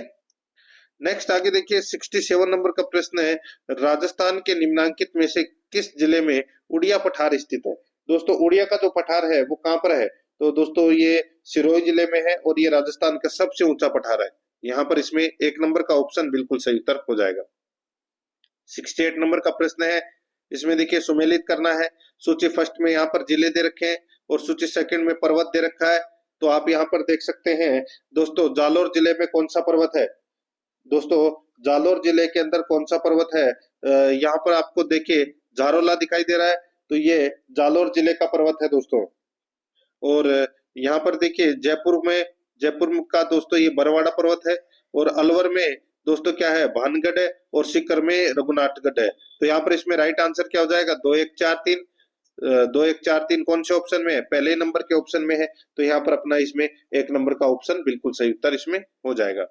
नेक्स्ट आगे देखिए 67 नंबर का प्रश्न है, राजस्थान के निम्नांकित में से किस जिले में उड़िया पठार स्थित है। दोस्तों उड़िया का जो पठार है वो कहाँ पर है, तो दोस्तों ये सिरोही जिले में है और ये राजस्थान का सबसे ऊंचा पठार है। यहाँ पर इसमें 1 नंबर का ऑप्शन बिल्कुल सही उत्तर हो जाएगा। 68 नंबर का प्रश्न है, इसमें देखिए सुमेलित करना है। सूची फर्स्ट में यहाँ पर जिले दे रखे हैं और सूची सेकंड में पर्वत दे रखा है। तो आप यहाँ पर देख सकते हैं दोस्तों, जालोर जिले में कौन सा पर्वत है। दोस्तों जालोर जिले के अंदर कौन सा पर्वत है, यहाँ पर आपको देखिए झारोला दिखाई दे रहा है, तो ये जालोर जिले का पर्वत है दोस्तों। और यहाँ पर देखिए जयपुर का दोस्तों ये बरवाड़ा पर्वत है, और अलवर में दोस्तों क्या है, भानगढ़ है, और सीकर में रघुनाथगढ़ है। तो यहाँ पर इसमें राइट आंसर क्या हो जाएगा, 2 1 4 3। 2 1 4 3 कौन से ऑप्शन में है, पहले नंबर के ऑप्शन में है। तो यहाँ पर अपना इसमें 1 नंबर का ऑप्शन बिल्कुल सही उत्तर इसमें हो जाएगा।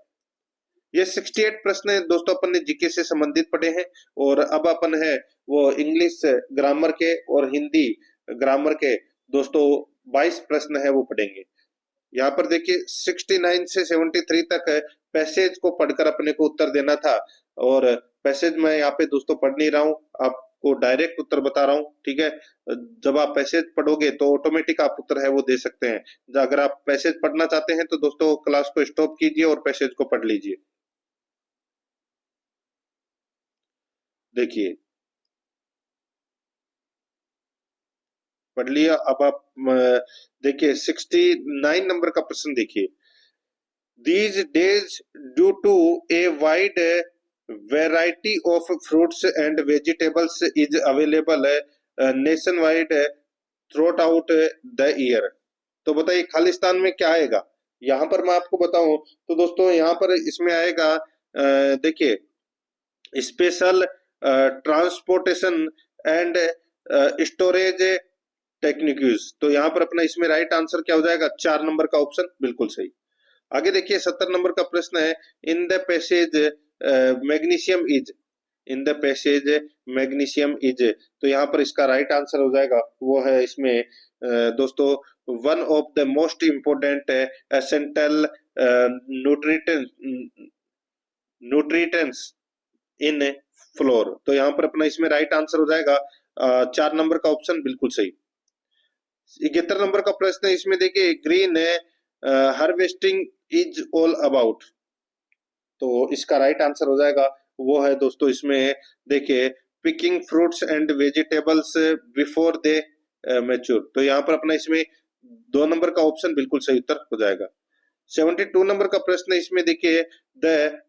ये 68 प्रश्न दोस्तों अपन ने जीके से संबंधित पढ़े हैं, और अब अपन है वो इंग्लिश ग्रामर के और हिंदी ग्रामर के दोस्तों 22 प्रश्न है वो पढ़ेंगे। यहाँ पर देखिए 69 से 73 तक पैसेज को पढ़कर अपने को उत्तर देना था, और पैसेज मैं यहाँ पे दोस्तों पढ़ नहीं रहा हूँ, आपको डायरेक्ट उत्तर बता रहा हूँ। ठीक है, जब आप पैसेज पढ़ोगे तो ऑटोमेटिक आप उत्तर है वो दे सकते हैं। अगर आप पैसेज पढ़ना चाहते हैं तो दोस्तों क्लास को स्टॉप कीजिए और पैसेज को पढ़ लीजिए। देखिए पढ़ लिया, अब आप देखिए 69 नंबर का प्रश्न देखिए। These days, due to a wide variety of fruits and vegetables is available nationwide throughout the year। तो बताइए खालिस्तान में क्या आएगा। यहाँ पर मैं आपको बताऊं तो दोस्तों यहाँ पर इसमें आएगा देखिए special transportation and storage techniques. तो यहाँ पर अपना इसमें राइट आंसर क्या हो जाएगा, 4 नंबर का ऑप्शन बिल्कुल सही। आगे देखिए 70 नंबर का प्रश्न है, in the passage magnesium is. In the passage magnesium is, तो यहाँ पर इसका राइट आंसर हो जाएगा वो है इसमें दोस्तों one of the most important essential nutrients in floor. तो यहाँ पर अपना इसमें राइट आंसर हो जाएगा 4 नंबर का ऑप्शन बिल्कुल सही। 71 नंबर का प्रश्न है, इसमें देखिए green harvesting is all about. तो इसका राइट आंसर हो जाएगा वो है दोस्तों इसमें देखिए picking fruits and vegetables before they mature. तो यहाँ पर अपना इसमें 2 नंबर का ऑप्शन बिल्कुल सही उत्तर हो जाएगा। 72 नंबर का प्रश्न है, इसमें देखिए the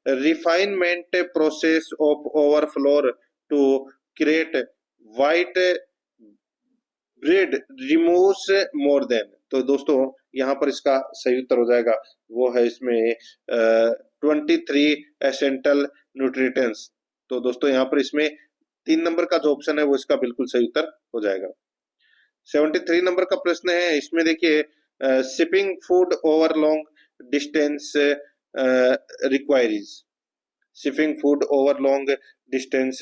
refinement process of over flour to create white bread removes more than. तो दोस्तों यहाँ पर इसका सही उत्तर हो जाएगा वो है इसमें 23 एसेंशियल न्यूट्रिएंट्स। तो दोस्तों यहाँ पर इसमें 3 नंबर का जो ऑप्शन है वो इसका बिल्कुल सही उत्तर हो जाएगा। 73 नंबर का प्रश्न है, इसमें देखिए shipping food over long distance requires. Shipping food over long distance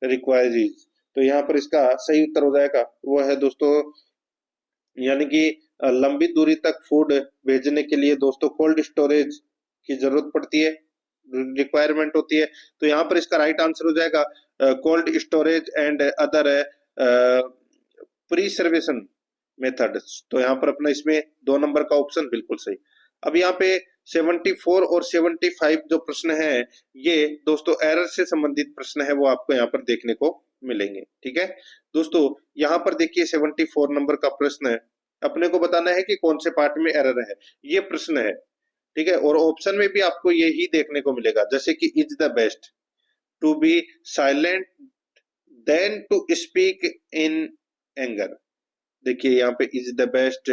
requires. तो यहाँ पर इसका सही उत्तर हो जाएगा वो है दोस्तों यानी कि लंबी दूरी तक फूड भेजने के लिए दोस्तों कोल्ड स्टोरेज की जरूरत पड़ती है, रिक्वायरमेंट होती है। तो यहाँ पर इसका राइट आंसर हो जाएगा cold storage and other preservation method. तो यहाँ पर अपना इसमें 2 नंबर का ऑप्शन बिल्कुल सही। अब यहाँ पे 74 और 75 जो प्रश्न है ये दोस्तों एरर से संबंधित प्रश्न है वो आपको यहाँ पर देखने को मिलेंगे। ठीक है दोस्तों, यहाँ पर देखिए 74 नंबर का प्रश्न है, अपने को बताना है कि कौन से पार्ट में एरर है, ये प्रश्न है। ठीक है, और ऑप्शन में भी आपको यही देखने को मिलेगा, जैसे कि is the best to be silent then to speak in anger. देखिए यहाँ पे is the best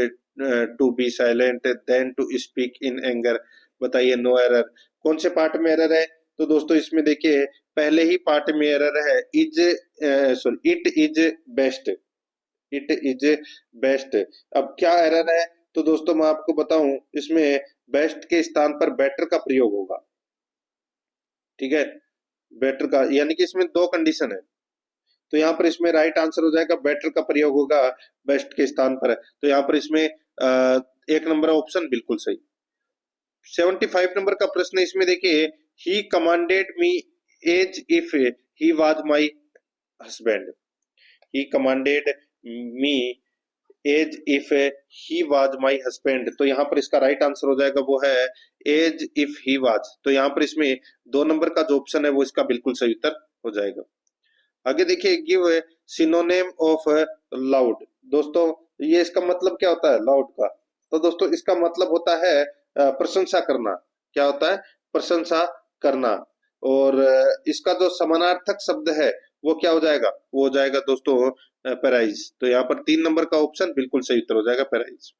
to be silent then to speak in anger. बताइए नो एरर, कौन से पार्ट में एरर है, तो दोस्तों इसमें देखिए पहले ही पार्ट में एरर है, is sorry it is best. It is best. अब क्या एरर है, तो दोस्तों मैं आपको बताऊं इसमें बेस्ट के स्थान पर बेटर का प्रयोग होगा। ठीक है, बेटर का यानी कि इसमें 2 कंडीशन है। तो यहाँ पर इसमें राइट आंसर हो जाएगा बेटर का प्रयोग होगा बेस्ट के स्थान पर। तो यहाँ पर इसमें 1 नंबर ऑप्शन बिल्कुल सही। 75 नंबर का प्रश्न है, इसमें देखिए he commanded me as if he was my husband. He commanded me as if he was my husband. तो यहाँ पर इसका राइट आंसर हो जाएगा वो है एज इफ ही वाज। तो यहाँ पर इसमें 2 नंबर का जो ऑप्शन है वो इसका बिल्कुल सही उत्तर हो जाएगा। आगे देखिए गिव सिनोनिम ऑफ लाउड। दोस्तों ये इसका मतलब क्या होता है लाउड का? तो दोस्तों इसका मतलब होता है प्रशंसा करना। क्या होता है? प्रशंसा करना। और इसका जो समानार्थक शब्द है वो क्या हो जाएगा? वो हो जाएगा दोस्तों पैराइज। तो यहाँ पर 3 नंबर का ऑप्शन बिल्कुल सही उत्तर हो जाएगा पैराइज।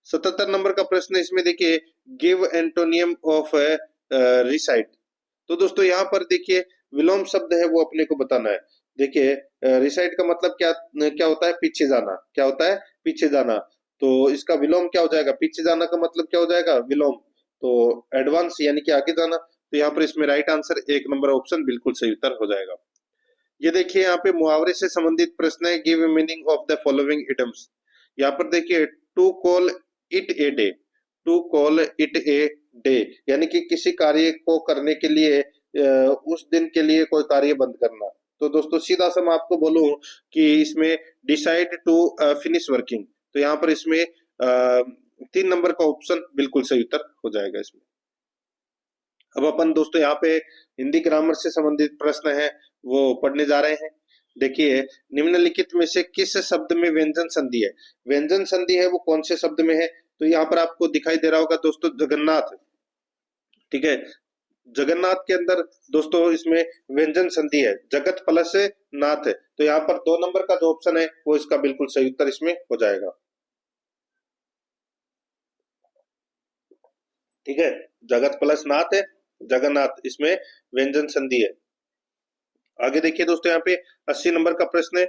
77 नंबर का प्रश्न है, इसमें देखिए गिव एंटोनियम ऑफ रिसाइट। तो दोस्तों यहाँ पर देखिए विलोम शब्द है वो अपने को बताना है। देखिए रिसाइट का मतलब क्या क्या होता है? पीछे जाना। क्या होता है? पीछे जाना। तो इसका विलोम क्या हो जाएगा? पीछे जाना का मतलब क्या हो जाएगा? विलोम। तो एडवांस यानी कि आगे जाना। तो यहाँ पर इसमें राइट आंसर 1 नंबर ऑप्शन बिल्कुल सही उत्तर हो जाएगा। ये देखिए यहाँ पे मुहावरे से संबंधित प्रश्न है। Give meaning of the following idioms. यहाँ पर देखिए to call it a day. To call it a day यानी कि किसी कार्य को करने के लिए उस दिन के लिए कोई कार्य बंद करना। तो दोस्तों सीधा सा मैं आपको बोलूं कि इसमें डिसाइड टू फिनिश वर्किंग। तो यहाँ पर इसमें 3 नंबर का ऑप्शन बिल्कुल सही उत्तर हो जाएगा इसमें। अब अपन दोस्तों यहाँ पे हिंदी ग्रामर से संबंधित प्रश्न है वो पढ़ने जा रहे हैं। देखिए निम्नलिखित में से किस शब्द में व्यंजन संधि है? व्यंजन संधि है वो कौन से शब्द में है? तो यहाँ पर आपको दिखाई दे रहा होगा दोस्तों जगन्नाथ। ठीक है, जगन्नाथ के अंदर दोस्तों इसमें व्यंजन संधि है, जगत प्लस नाथ है। तो यहाँ पर 2 नंबर का जो ऑप्शन है वो इसका बिल्कुल सही उत्तर इसमें हो जाएगा। ठीक है, जगत प्लस नाथ है, जगन्नाथ, इसमें व्यंजन संधि है। आगे देखिए दोस्तों यहाँ पे 80 नंबर का प्रश्न है,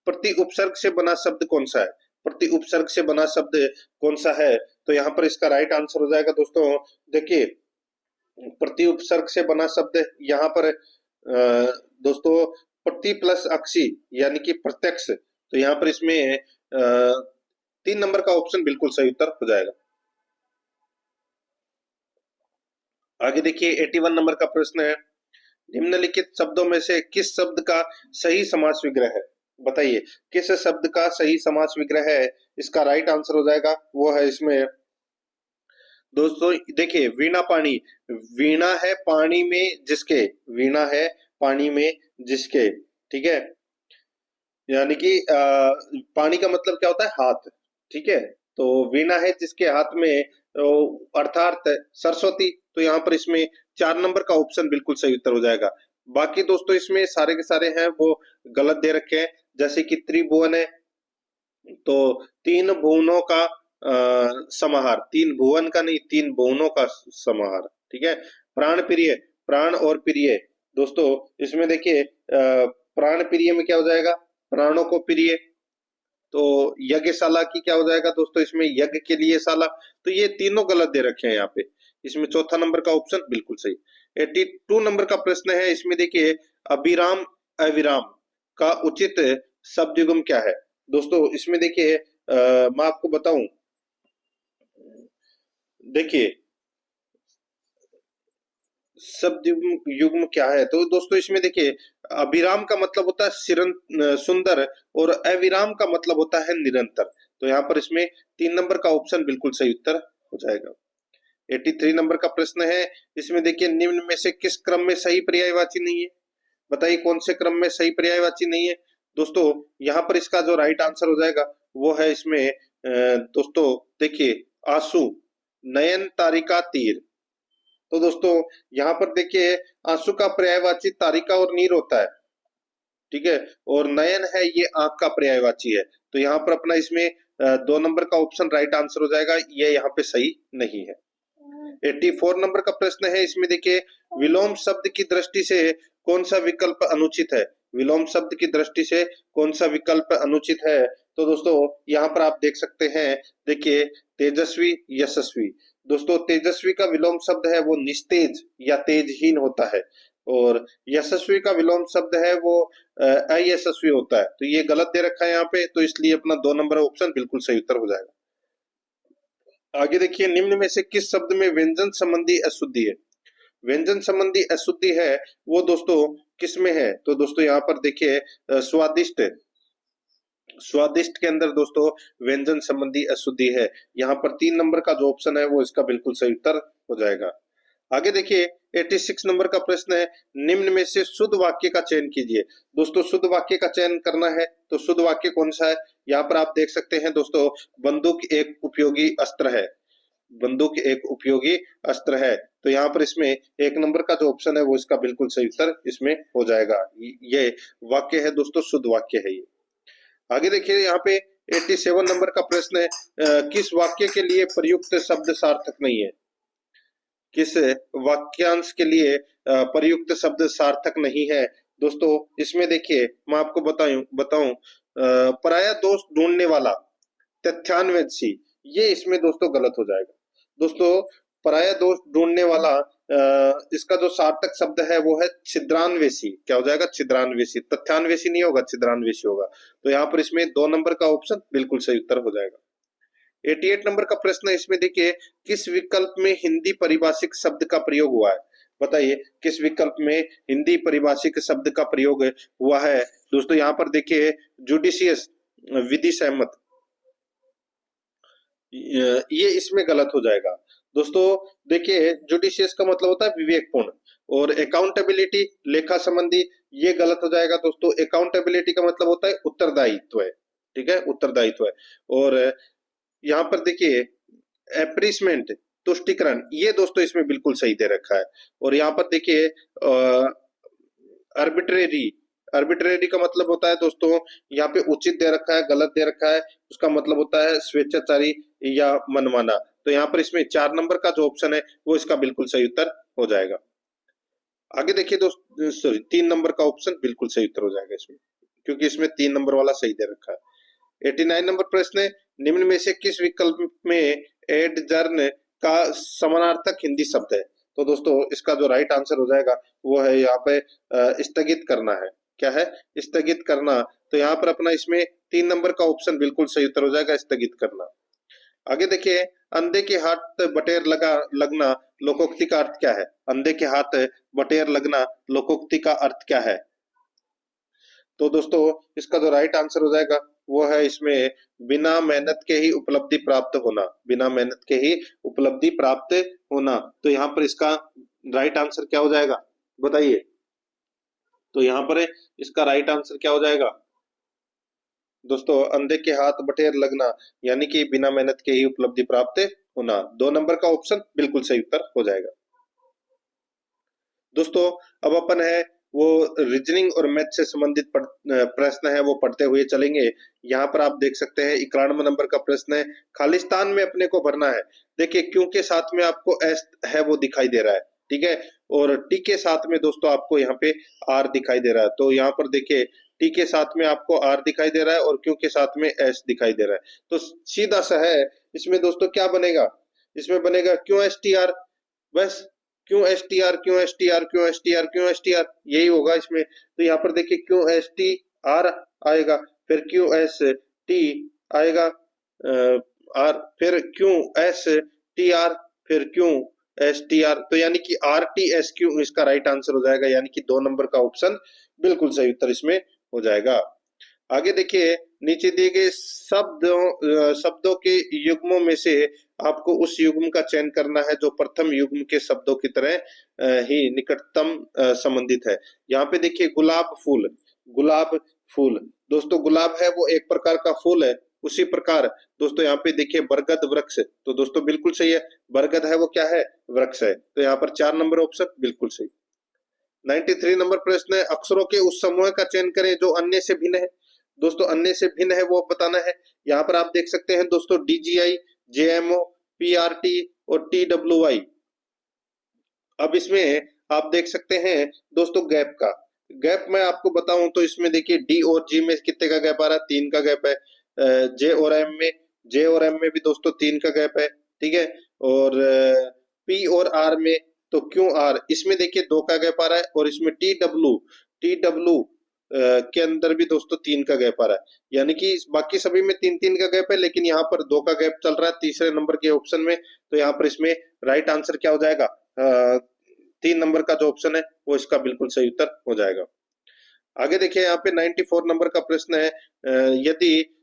प्रति उपसर्ग से बना शब्द कौन सा है? प्रति उपसर्ग से बना शब्द कौन सा है? तो यहाँ पर इसका राइट आंसर हो जाएगा दोस्तों। देखिए प्रति उपसर्ग से बना शब्द यहाँ पर दोस्तों प्रति प्लस अक्षी यानी कि प्रत्यक्ष। तो यहाँ पर इसमें 3 नंबर का ऑप्शन बिल्कुल सही उत्तर हो जाएगा। आगे देखिए 81 नंबर का प्रश्न है, निम्नलिखित शब्दों में से किस शब्द का सही समास विग्रह है? बताइए किस शब्द का सही समास विग्रह है? इसका राइट आंसर हो जाएगा वो है इसमें दोस्तों देखिए वीणा पानी। वीणा है पानी में जिसके, वीणा है पानी में जिसके। ठीक है, यानी कि पानी का मतलब क्या होता है? हाथ। ठीक है, तो वीणा है जिसके हाथ में अर्थात सरस्वती। तो यहाँ पर इसमें 4 नंबर का ऑप्शन बिल्कुल सही उत्तर हो जाएगा। बाकी दोस्तों इसमें सारे के सारे हैं वो गलत दे रखे हैं। जैसे कि त्रिभुवन है तो 3 भुवनों का समाहार, 3 भुवन का नहीं 3 भुवनों का समाहार। ठीक है, प्राण प्रिय, प्राण और प्रिय। दोस्तों इसमें देखिए प्राण प्रिय में क्या हो जाएगा? प्राणों को प्रिय। तो यज्ञशाला की क्या हो जाएगा दोस्तों? इसमें यज्ञ के लिए शाला। तो ये तीनों गलत दे रखे हैं यहाँ पे। इसमें चौथा नंबर का ऑप्शन बिल्कुल सही। 82 नंबर का प्रश्न है, इसमें देखिए अभिराम अविराम का उचित शब्द युग्म क्या है? दोस्तों इसमें देखिए मैं आपको बताऊं, देखिए शब्द युग्म क्या है? तो दोस्तों इसमें देखिए अभिराम का मतलब होता है सुंदर और अविराम का मतलब होता है निरंतर। तो यहाँ पर इसमें 3 नंबर का ऑप्शन बिल्कुल सही उत्तर हो जाएगा। 83 नंबर का प्रश्न है, इसमें देखिए निम्न में से किस क्रम में सही पर्यायवाची नहीं है? बताइए कौन से क्रम में सही पर्यायवाची नहीं है? दोस्तों यहाँ पर इसका जो राइट आंसर हो जाएगा वो है इसमें दोस्तों देखिए आंसू, नयन, तारिका, तीर। तो दोस्तों यहाँ पर देखिए आंसू का पर्यायवाची तारिका और नीर होता है। ठीक है, और नयन है ये आंख का पर्यायवाची है। तो यहाँ पर अपना इसमें 2 नंबर का ऑप्शन राइट आंसर हो जाएगा, ये यहाँ पे सही नहीं है। 84 नंबर का प्रश्न है, इसमें देखिए विलोम शब्द की दृष्टि से कौन सा विकल्प अनुचित है? विलोम शब्द की दृष्टि से कौन सा विकल्प अनुचित है? तो दोस्तों यहाँ पर आप देख सकते हैं, देखिए तेजस्वी, यशस्वी। दोस्तों तेजस्वी का विलोम शब्द है वो निस्तेज या तेजहीन होता है। और यशस्वी का विलोम शब्द है वो अयशस्वी होता है, तो ये गलत दे रखा है यहाँ पे, तो इसलिए अपना 2 नंबर ऑप्शन बिल्कुल सही उत्तर हो जाएगा। आगे देखिए, निम्न में से किस शब्द में व्यंजन संबंधी अशुद्धि है? व्यंजन संबंधी अशुद्धि है वो दोस्तों किस में है? तो दोस्तों यहाँ पर देखिए स्वादिष्ट, स्वादिष्ट के अंदर दोस्तों व्यंजन संबंधी अशुद्धि है। यहाँ पर 3 नंबर का जो ऑप्शन है वो इसका बिल्कुल सही उत्तर हो जाएगा। आगे देखिए 86 नंबर का प्रश्न है, निम्न में से शुद्ध वाक्य का चयन कीजिए। दोस्तों शुद्ध वाक्य का चयन करना है तो शुद्ध वाक्य कौन सा है? यहाँ पर आप देख सकते हैं दोस्तों, बंदूक एक उपयोगी अस्त्र है, बंदूक एक उपयोगी अस्त्र है, तो यहाँ पर इसमें 1 नंबर का जो ऑप्शन है वो इसका बिल्कुल सही उत्तर इसमें हो जाएगा। ये वाक्य है दोस्तों, शुद्ध वाक्य है ये। आगे देखिए यहाँ पे 87 नंबर का प्रश्न है, किस वाक्य के लिए प्रयुक्त शब्द सार्थक नहीं है? किस वाक्यांश के लिए प्रयुक्त शब्द सार्थक नहीं है? दोस्तों इसमें देखिए मैं आपको बताऊं पराया दोष ढूंढने वाला, तथ्यान्वेषी, ये इसमें दोस्तों गलत हो जाएगा। दोस्तों पराया दोष ढूंढने वाला इसका जो सार्थक शब्द है वो है छिद्रान्वेषी। क्या हो जाएगा? छिद्रान्वेषी। तथ्यान्वेषी नहीं होगा, छिद्रान्वेषी होगा। तो यहाँ पर इसमें 2 नंबर का ऑप्शन बिल्कुल सही उत्तर हो जाएगा। 88 नंबर का प्रश्न है, इसमें देखिए किस विकल्प में हिंदी पारिभाषिक शब्द का प्रयोग हुआ है? बताइए किस विकल्प में हिंदी पारिभाषिक शब्द का प्रयोग हुआ है? दोस्तों यहाँ पर देखिए जुडिशियस, विधि सहमत, ये इसमें गलत हो जाएगा। दोस्तों देखिए जुडिशियस का मतलब होता है विवेकपूर्ण, और अकाउंटेबिलिटी लेखा संबंधी, ये गलत हो जाएगा। दोस्तों अकाउंटेबिलिटी का मतलब होता है उत्तरदायित्व है, ठीक है, उत्तरदायित्व है। और यहाँ पर देखिए एप्रीसमेंट, तुष्टिकरण, ये दोस्तों इसमें बिल्कुल सही दे रखा है। और यहाँ पर देखिए आर्बिट्रेरी, आर्बिट्रेरी का मतलब होता है दोस्तों, यहाँ पे उचित दे रखा है, गलत दे रखा है, उसका मतलब होता है स्वेच्छाचारी या मनमाना। तो यहाँ पर इसमें 4 नंबर का जो ऑप्शन है वो इसका बिल्कुल सही उत्तर हो जाएगा। आगे देखिए दोस्तों, सॉरी 3 नंबर का ऑप्शन बिल्कुल सही उत्तर हो जाएगा इसमें, क्योंकि इसमें 3 नंबर वाला सही दे रखा है। 89 नंबर प्रश्न है, निम्न में से किस विकल्प में एडजर्न का समानार्थक हिंदी शब्द है? तो दोस्तों इसका जो राइट आंसर हो जाएगा वो है यहाँ पे स्थगित करना है। क्या है? स्थगित करना। तो यहाँ पर अपना इसमें 3 नंबर का ऑप्शन बिल्कुल सही उत्तर हो जाएगा, स्थगित करना। आगे देखिए, अंधे के हाथ बटेर लगना लोकोक्ति का अर्थ क्या है? अंधे के हाथ बटेर लगना लोकोक्ति का अर्थ क्या है? तो दोस्तों इसका जो राइट आंसर हो जाएगा वो है इसमें बिना मेहनत के ही उपलब्धि प्राप्त होना, बिना मेहनत के ही उपलब्धि प्राप्त होना। तो यहाँ पर इसका राइट आंसर क्या हो जाएगा बताइए? तो यहाँ पर इसका राइट आंसर क्या हो जाएगा दोस्तों? अंधे के हाथ बटेर लगना, यानी कि बिना मेहनत के ही उपलब्धि प्राप्त होना। 2 नंबर का ऑप्शन बिल्कुल सही उत्तर हो जाएगा। दोस्तों अब अपन है वो रीजनिंग और मैथ से संबंधित प्रश्न है वो पढ़ते हुए चलेंगे। यहाँ पर आप देख सकते हैं 91 नंबर का प्रश्न है, खालिस्तान में अपने को भरना है। देखिए क्यों के साथ में आपको एस है वो दिखाई दे रहा है, ठीक है, और टी के साथ में दोस्तों आपको यहाँ पे आर दिखाई दे रहा है। तो यहाँ पर देखिए टी के साथ में आपको आर दिखाई दे रहा है और क्यू के साथ में एस दिखाई दे रहा है। तो सीधा सा है इसमें दोस्तों क्या बनेगा? इसमें बनेगा क्यों एस टी आर, बस क्यों एस टी आर, क्यों एस टी आर, क्यों एस टी आर, क्यों एस टी आर, यही होगा इसमें। तो यहाँ पर देखिए क्यों एस टी आर आएगा, फिर क्यों एस टी आएगा आर, फिर क्यों एस टी आर, फिर क्यों एस टी आर। तो यानी कि आर टी एस क्यू इसका राइट आंसर हो जाएगा, यानी कि 2 नंबर का ऑप्शन बिल्कुल सही उत्तर इसमें हो जाएगा। आगे देखिए नीचे दिए गए शब्दों के युग्मों में से आपको उस युग्म का चयन करना है जो प्रथम युग्म के शब्दों की तरह ही निकटतम संबंधित है। यहाँ पे देखिए गुलाब फूल, गुलाब फूल, दोस्तों गुलाब है वो एक प्रकार का फूल है। उसी प्रकार दोस्तों यहाँ पे देखिए बरगद वृक्ष, तो दोस्तों बिल्कुल सही है, बरगद है वो क्या है? वृक्ष है। तो यहाँ पर 4 नंबर ऑप्शन बिल्कुल सही। 93 नंबर प्रश्न है, अक्षरों के उस समूह का चयन करें जो अन्य से भिन्न है। दोस्तों अन्य से भिन्न है वो बताना है। यहाँ पर आप देख सकते हैं दोस्तों डीजीआई, जेएमओ, पीआरटी और टीडब्ल्यूआई। अब इसमें आप देख सकते हैं दोस्तों गैप का, गैप मैं आपको बताऊं तो इसमें देखिए डी और जी में कितने का गैप आ रहा है? 3 का गैप है। जे और एम में भी दोस्तों 3 का गैप है, ठीक है, और पी और आर में तो क्यू आर, इसमें देखिए 2 का गैप आ रहा है, और इसमें टी डब्ल्यू के अंदर भी दोस्तों 3 का गैप आ रहा है, यानी कि बाकी सभी में 3-3 का गैप है, लेकिन यहाँ पर 2 का गैप चल रहा है तीसरे नंबर के ऑप्शन में। तो यहाँ पर इसमें राइट आंसर क्या हो जाएगा, 3 नंबर का जो ऑप्शन है वो इसका बिल्कुल सही उत्तर हो जाएगा। आगे देखिए यहाँ पे 94 नंबर का प्रश्न है, यदि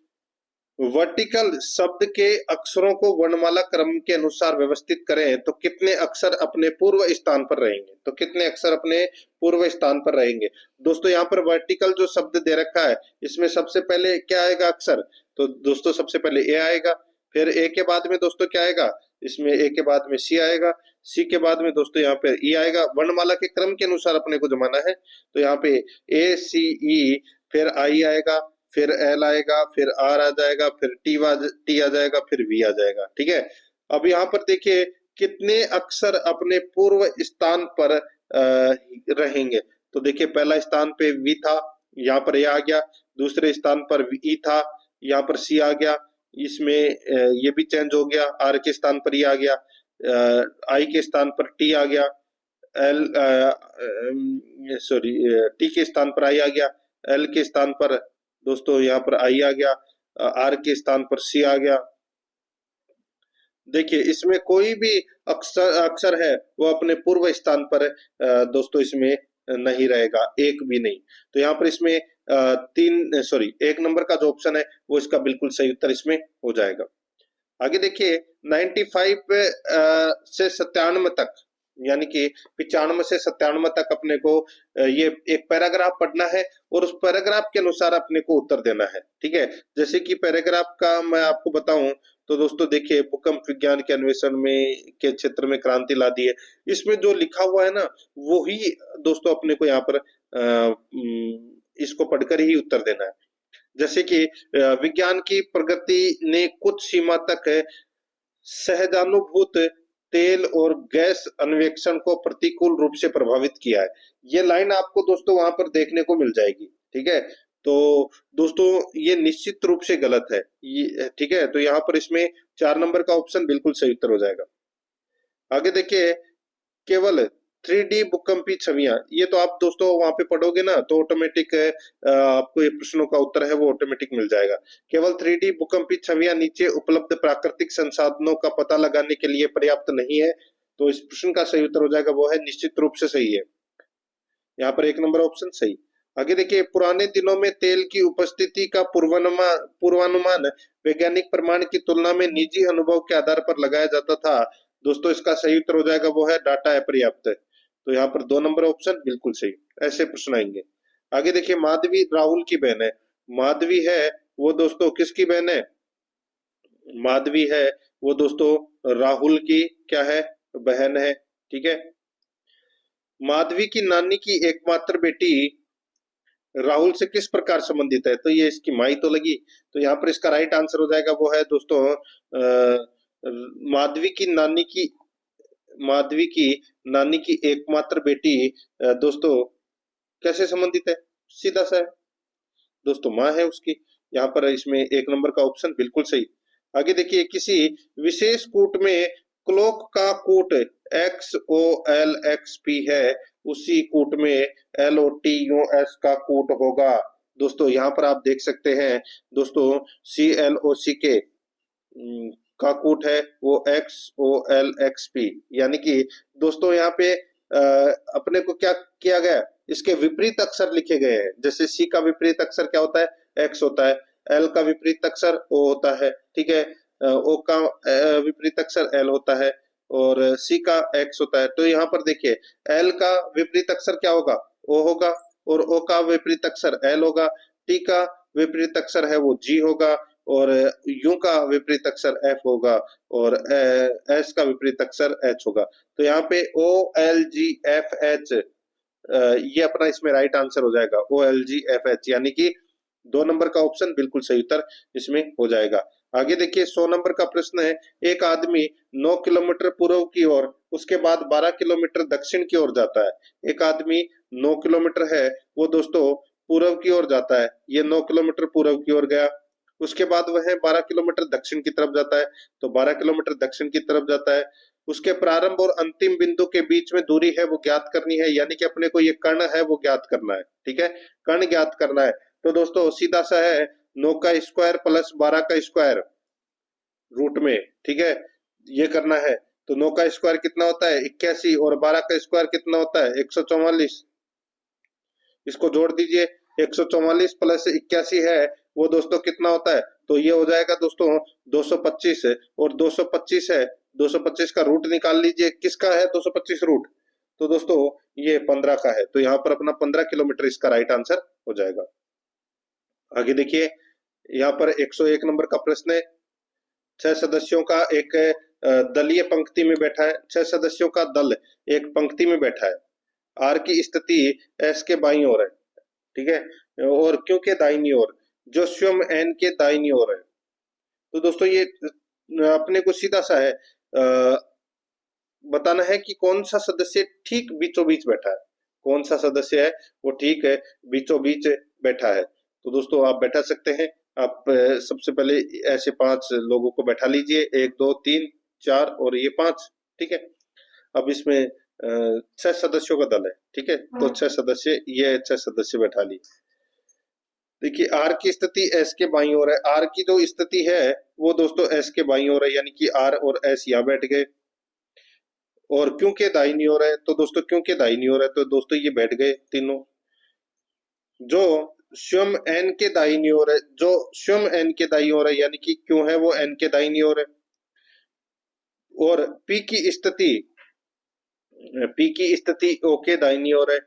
वर्टिकल शब्द के अक्षरों को वर्णमाला क्रम के अनुसार व्यवस्थित करें तो कितने अक्षर अपने पूर्व स्थान पर रहेंगे, तो कितने अक्षर अपने पूर्व स्थान पर रहेंगे। दोस्तों यहाँ पर वर्टिकल जो शब्द दे रखा है, इसमें सबसे पहले क्या आएगा अक्षर, तो दोस्तों सबसे पहले ए आएगा, फिर ए के बाद में दोस्तों क्या आएगा, इसमें ए के बाद में सी आएगा, सी के बाद में दोस्तों यहाँ पे ई आएगा। वर्णमाला के क्रम के अनुसार अपने को जमाना है, तो यहाँ पे ए सी ई, फिर आई आएगा, फिर एल आएगा, फिर आर आ जाएगा, फिर टी आ जाएगा, फिर वी आ जाएगा। ठीक है, अब यहाँ पर देखिए कितने अक्षर अपने पूर्व स्थान पर रहेंगे। तो देखिए पहला स्थान पे वी था, यहाँ पर ए आ गया, दूसरे स्थान पर ई था, यहाँ पर सी आ गया, इसमें ये भी चेंज हो गया, आर के स्थान पर ई आ गया, आई के स्थान पर टी आ गया, एल सॉरी टी के स्थान पर आई आ गया, एल के स्थान पर दोस्तों यहाँ पर आई आ गया, आर के स्थान पर सी आ गया। देखिए इसमें कोई भी अक्षर है वो अपने पूर्व स्थान पर दोस्तों इसमें नहीं रहेगा, एक भी नहीं। तो यहाँ पर इसमें एक नंबर का जो ऑप्शन है वो इसका बिल्कुल सही उत्तर इसमें हो जाएगा। आगे देखिए 95 से 97 तक, यानी कि 95 से 97 तक अपने को ये एक पैराग्राफ पढ़ना है और उस पैराग्राफ के अनुसार अपने को उत्तर देना है। ठीक है, जैसे कि पैराग्राफ का मैं आपको बताऊं तो दोस्तों देखिए भूकंप विज्ञान के अन्वेषण में के क्षेत्र में क्रांति ला दी है, इसमें जो लिखा हुआ है ना वो ही दोस्तों अपने को यहाँ पर इसको पढ़कर ही उत्तर देना है। जैसे कि विज्ञान की प्रगति ने कुछ सीमा तक सहजानुभूत तेल और गैस अन्वेषण को प्रतिकूल रूप से प्रभावित किया है। ये लाइन आपको दोस्तों वहां पर देखने को मिल जाएगी। ठीक है, तो दोस्तों ये निश्चित रूप से गलत है, ये ठीक है, तो यहाँ पर इसमें 4 नंबर का ऑप्शन बिल्कुल सही उत्तर हो जाएगा। आगे देखिए केवल 3D भूकंपी छवियां, ये तो आप दोस्तों वहां पे पढ़ोगे ना तो ऑटोमेटिक आपको ये प्रश्नों का उत्तर है वो ऑटोमेटिक मिल जाएगा। केवल 3D भूकंपी छवियां नीचे उपलब्ध प्राकृतिक संसाधनों का पता लगाने के लिए पर्याप्त नहीं है, तो इस प्रश्न का सही उत्तर हो जाएगा वो है निश्चित रूप से सही है, यहाँ पर 1 नंबर ऑप्शन सही। आगे देखिए पुराने दिनों में तेल की उपस्थिति का पूर्वानुमान वैज्ञानिक प्रमाण की तुलना में निजी अनुभव के आधार पर लगाया जाता था, दोस्तों इसका सही उत्तर हो जाएगा वो है डाटा अपर्याप्त है, तो यहाँ पर 2 नंबर ऑप्शन बिल्कुल सही। ऐसे प्रश्न आएंगे। आगे देखिए माधवी राहुल की बहन है, माधवी है वो दोस्तों किसकी बहन है, माधवी है वो दोस्तों राहुल की क्या है, बहन है। ठीक है, माधवी की नानी की एकमात्र बेटी राहुल से किस प्रकार संबंधित है, तो ये इसकी माई तो लगी, तो यहाँ पर इसका राइट आंसर हो जाएगा वो है दोस्तों माधवी की नानी की एकमात्र बेटी दोस्तों कैसे संबंधित है, सीधा सा है दोस्तों, माँ है उसकी। यहाँ पर इसमें 1 नंबर का ऑप्शन बिल्कुल सही। आगे देखिए किसी विशेष कूट में क्लोक का कूट XOLXP है, उसी कूट में LOTUS का कूट होगा। दोस्तों यहाँ पर आप देख सकते हैं दोस्तों CLOCK का कूट है वो XOLXP, यानी कि दोस्तों यहाँ पे अपने को क्या किया गया, इसके विपरीत अक्षर लिखे गए हैं। जैसे C का विपरीत अक्षर क्या होता है, X होता है, L का विपरीत अक्षर O होता है, ठीक है, O का विपरीत अक्षर L होता है और C का X होता है। तो यहाँ पर देखिए L का विपरीत अक्षर क्या होगा, O होगा, और O का विपरीत अक्षर L होगा, T का विपरीत अक्षर है वो G होगा, और U का विपरीत अक्षर F होगा, और S का विपरीत अक्षर H होगा। तो यहाँ पे OLGFH ये अपना इसमें राइट आंसर हो जाएगा, OLGFH, यानी कि 2 नंबर का ऑप्शन बिल्कुल सही उत्तर इसमें हो जाएगा। आगे देखिए 100 नंबर का प्रश्न है, एक आदमी 9 किलोमीटर पूर्व की ओर उसके बाद 12 किलोमीटर दक्षिण की ओर जाता है। एक आदमी 9 किलोमीटर है वो दोस्तों पूर्व की ओर जाता है, ये 9 किलोमीटर पूर्व की ओर गया, उसके बाद वह 12 किलोमीटर दक्षिण की तरफ जाता है, तो 12 किलोमीटर दक्षिण की तरफ जाता है, उसके प्रारंभ और अंतिम बिंदु के बीच में दूरी है वो ज्ञात करनी है, यानी कि अपने को ये कर्ण है वो ज्ञात करना है। ठीक है, कर्ण ज्ञात करना है। तो दोस्तों सीधा सा है 9 का स्क्वायर प्लस 12 का स्क्वायर रूट में। ठीक है, ये करना है। तो 9 का स्क्वायर कितना होता है 81 और 12 का स्क्वायर कितना होता है 144। इसको जोड़ दीजिए, 144 प्लस 81 है वो दोस्तों कितना होता है, तो ये हो जाएगा दोस्तों 225 है। और 225 है, 225 का रूट निकाल लीजिए, किसका है 225 रूट, तो दोस्तों ये 15 का है। तो यहाँ पर अपना 15 किलोमीटर इसका राइट आंसर हो जाएगा। आगे देखिए, यहाँ पर 101 नंबर का प्रश्न है। 6 सदस्यों का एक दलीय पंक्ति में बैठा है, 6 सदस्यों का दल एक पंक्ति में बैठा है। आर की स्थिति एस के बाईं ओर है। ठीक है, और क्यू के दाहिनी ओर, जो स्वयं एन के दाहिनी ओर है। तो दोस्तों ये अपने को सीधा सा है बताना है कि कौन सा सदस्य ठीक बीचों बीच बैठा है, कौन सा सदस्य है वो ठीक है बीचों बीच बैठा है। तो दोस्तों आप बैठा सकते हैं। आप सबसे पहले ऐसे 5 लोगों को बैठा लीजिए, 1 2 3 4 और ये 5। ठीक है, अब इसमें 6 सदस्यों का दल है। ठीक है, तो 6 सदस्य, ये 6 सदस्य बैठा लिए। देखिए आर की स्थिति एस के बाईं ओर है, आर की जो स्थिति है वो दोस्तों एस के बाईं ओर है, यानी कि आर और एस यहाँ बैठ गए। और क्यों के दाहिनी ओर है, तो दोस्तों क्यों के दाहिनी ओर है, तो दोस्तों ये बैठ गए तीनों। जो स्वयं एन के दाहिनी ओर है, जो स्वयं एन के दाई ओर है, यानी कि क्यों है वो एन के दाहिनी ओर है। और पी की स्थिति, पी की स्थिति ओ के दाहिनी ओर है।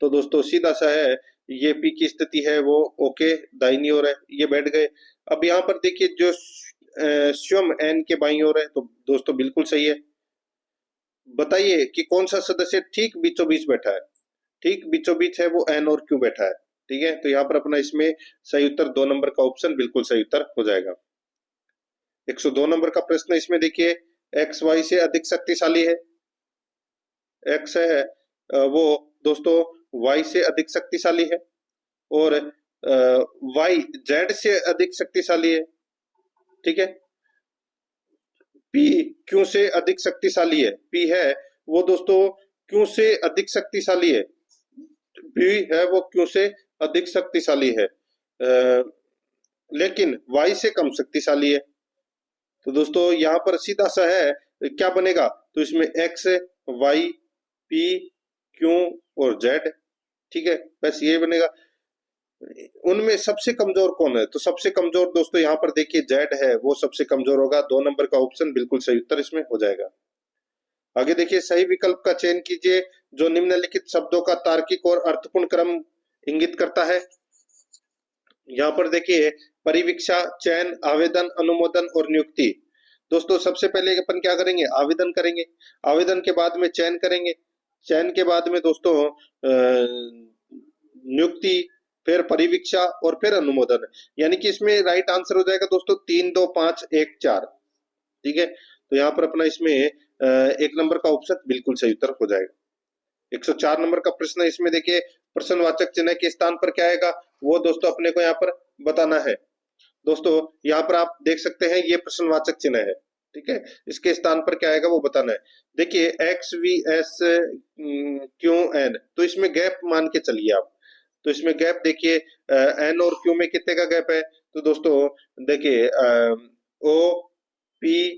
तो दोस्तों सीधा सा है, ये पी की स्थिति है वो ओ के दाहिनी ओर है, ये बैठ गए। अब यहाँ पर देखिए जो स्वयं एन के बाईं ओर है, तो दोस्तों बिल्कुल सही है। बताइए कि कौन सा सदस्य ठीक बीचों बीच बैठा है, ठीक बीचों बीच है वो एन और क्यू बैठा है। ठीक है, तो यहाँ पर अपना इसमें सही उत्तर 2 नंबर का ऑप्शन बिल्कुल सही उत्तर हो जाएगा। 102 नंबर का प्रश्न इसमें देखिए, एक्स वाई से अधिक शक्तिशाली है। एक्स है वो दोस्तों वाई से अधिक शक्तिशाली है, और वाई जेड से अधिक शक्तिशाली है। ठीक है, पी क्यू से अधिक शक्तिशाली है, पी है वो दोस्तों क्यू से अधिक शक्तिशाली है, पी है वो क्यू से अधिक शक्तिशाली है, लेकिन वाई से कम शक्तिशाली है। तो दोस्तों यहाँ पर सीधा सा है क्या बनेगा, तो इसमें एक्स वाई पी क्यू और जेड। ठीक है, बस ये बनेगा। उनमें सबसे कमजोर कौन है, तो सबसे कमजोर दोस्तों यहाँ पर देखिए जेड है, वो सबसे कमजोर होगा। 2 नंबर का ऑप्शन बिल्कुल सही उत्तर इसमें हो जाएगा। आगे देखिए, सही विकल्प का चयन कीजिए जो निम्नलिखित शब्दों का तार्किक और अर्थपूर्ण क्रम इंगित करता है। यहाँ पर देखिए, परिवीक्षा, चयन, आवेदन, अनुमोदन और नियुक्ति। दोस्तों सबसे पहले अपन क्या करेंगे, आवेदन करेंगे, आवेदन के बाद में चयन करेंगे, चयन के बाद में दोस्तों नियुक्ति, फिर परिवीक्षा और फिर अनुमोदन। यानी कि इसमें राइट आंसर हो जाएगा दोस्तों 3 2 5 1 4। ठीक है, तो यहाँ पर अपना इसमें 1 नंबर का ऑप्शन बिल्कुल सही उत्तर हो जाएगा। 104 नंबर का प्रश्न इसमें देखिए, प्रश्नवाचक चिन्ह के स्थान पर क्या आएगा वो दोस्तों अपने को यहाँ पर बताना है। दोस्तों यहाँ पर आप देख सकते हैं ये प्रश्नवाचक चिन्ह है। ठीक है, इसके स्थान पर क्या आएगा वो बताना है। देखिए X V S Q N, तो इसमें गैप मान के चलिए आप। तो इसमें गैप देखिए एन और क्यू में कितने का गैप है, तो दोस्तों देखिए ओ पी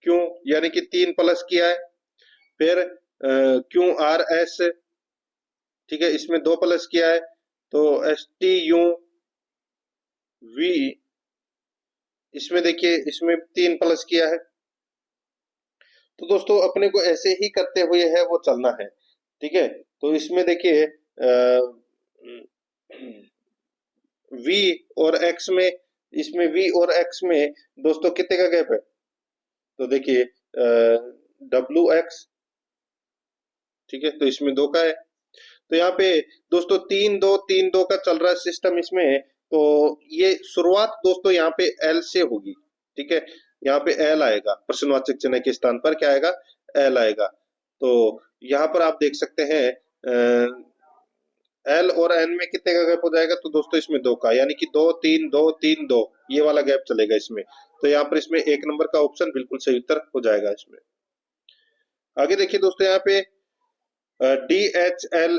क्यू यानी कि 3 प्लस किया है, फिर क्यू आर एस, ठीक है इसमें 2 प्लस किया है, तो एस टी यू वी, इसमें देखिए इसमें 3 प्लस किया है। तो दोस्तों अपने को ऐसे ही करते हुए है वो चलना है। ठीक है, तो इसमें देखिए v और x में, इसमें v और x में दोस्तों कितने का गैप है, तो देखिए wx, ठीक है तो इसमें 2 का है। तो यहाँ पे दोस्तों 3 2 3 2 का चल रहा है सिस्टम इसमें, तो ये शुरुआत दोस्तों यहाँ पे l से होगी। ठीक है, यहाँ पे l आएगा, प्रश्नवाचक चिन्ह के स्थान पर क्या आएगा, l आएगा। तो यहाँ पर आप देख सकते हैं L और N में कितने का गैप हो जाएगा, तो दोस्तों इसमें 2 का, यानी कि 2 3 2 3 2 ये वाला गैप चलेगा इसमें। तो यहाँ पर इसमें 1 नंबर का ऑप्शन बिल्कुल सही उत्तर हो जाएगा इसमें। आगे देखिए दोस्तों यहाँ पे DHL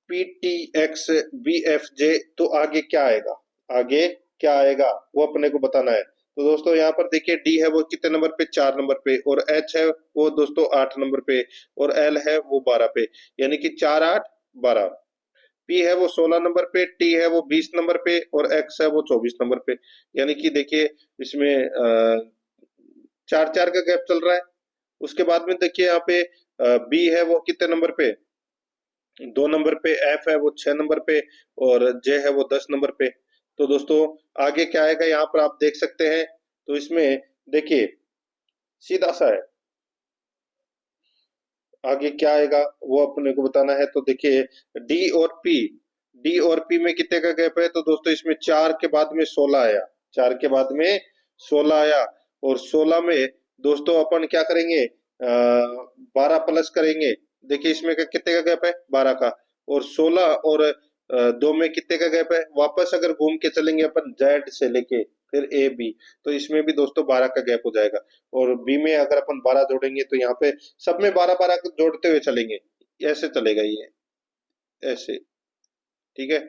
PTX BFJ, तो आगे क्या आएगा, आगे क्या आएगा वो अपने को बताना है। तो दोस्तों यहाँ पर देखिए डी है वो कितने नंबर पे, 4 नंबर पे, और एच है वो दोस्तों 8 नंबर पे, और एल है वो 12 पे, यानी कि 4 8 12। पी है वो 16 नंबर पे, टी है वो 20 नंबर पे, और एक्स है वो 24 नंबर पे। यानी कि देखिए इसमें 4 4 का गैप चल रहा है। उसके बाद में देखिए यहाँ पे बी है वो कितने नंबर पे, 2 नंबर पे, एफ है वो 6 नंबर पे, और जे है वो 10 नंबर पे। तो दोस्तों आगे क्या आएगा यहाँ पर आप देख सकते हैं। तो इसमें देखिए सीधा सा है, आगे क्या आएगा वो अपने को बताना है। तो देखिए डी और पी, डी और पी में कितने का गैप है, तो दोस्तों इसमें 4 के बाद में 16 आया, 4 के बाद में 16 आया, और 16 में दोस्तों अपन क्या करेंगे, 12 प्लस करेंगे। देखिए इसमें कितने का गैप है, 12 का, और 16 और 2 में कितने का गैप है, वापस अगर घूम के चलेंगे अपन जेड से लेके फिर ए बी, तो इसमें भी दोस्तों 12 का गैप हो जाएगा। और बी में अगर अपन 12 जोड़ेंगे तो यहाँ पे सब में 12 12 जोड़ते हुए चलेंगे, ऐसे चलेगा ये, ऐसे, ठीक है,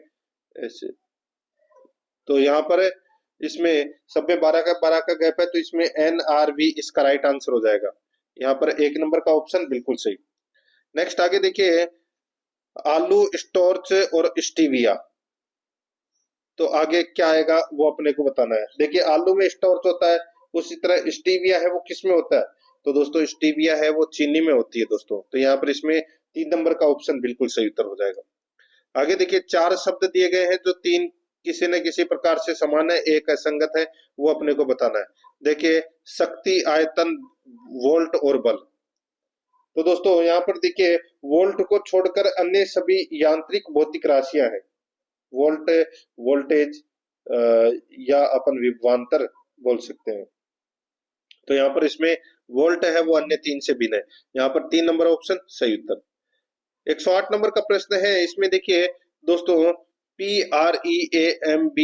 ऐसे। तो यहाँ पर इसमें सब में 12 का गैप है, तो इसमें एन आर वी इसका राइट आंसर हो जाएगा। यहाँ पर 1 नंबर का ऑप्शन बिल्कुल सही। नेक्स्ट आगे देखिए आलू, स्टोर्च और स्टीविया, तो आगे क्या आएगा वो अपने को बताना है। देखिए आलू में स्टार्च होता है, उसी तरह स्टीविया है वो किस में होता है, तो दोस्तों स्टीविया है वो चीनी में होती है दोस्तों। तो यहाँ पर इसमें 3 नंबर का ऑप्शन बिल्कुल सही उत्तर हो जाएगा। आगे देखिए 4 शब्द दिए गए हैं जो 3 किसी न किसी प्रकार से समान है, एक असंगत है, वो अपने को बताना है। देखिए शक्ति, आयतन, वोल्ट और बल। तो दोस्तों यहाँ पर देखिए वोल्ट को छोड़कर अन्य सभी यांत्रिक भौतिक राशियां हैं। वोल्ट, वोल्टेज या अपन विभवांतर बोल सकते हैं। तो यहाँ पर इसमें वोल्ट है वो अन्य 3 से भिन्न है। यहाँ पर 3 नंबर ऑप्शन सही उत्तर। 108 नंबर का प्रश्न है, इसमें देखिए दोस्तों PREAMBLE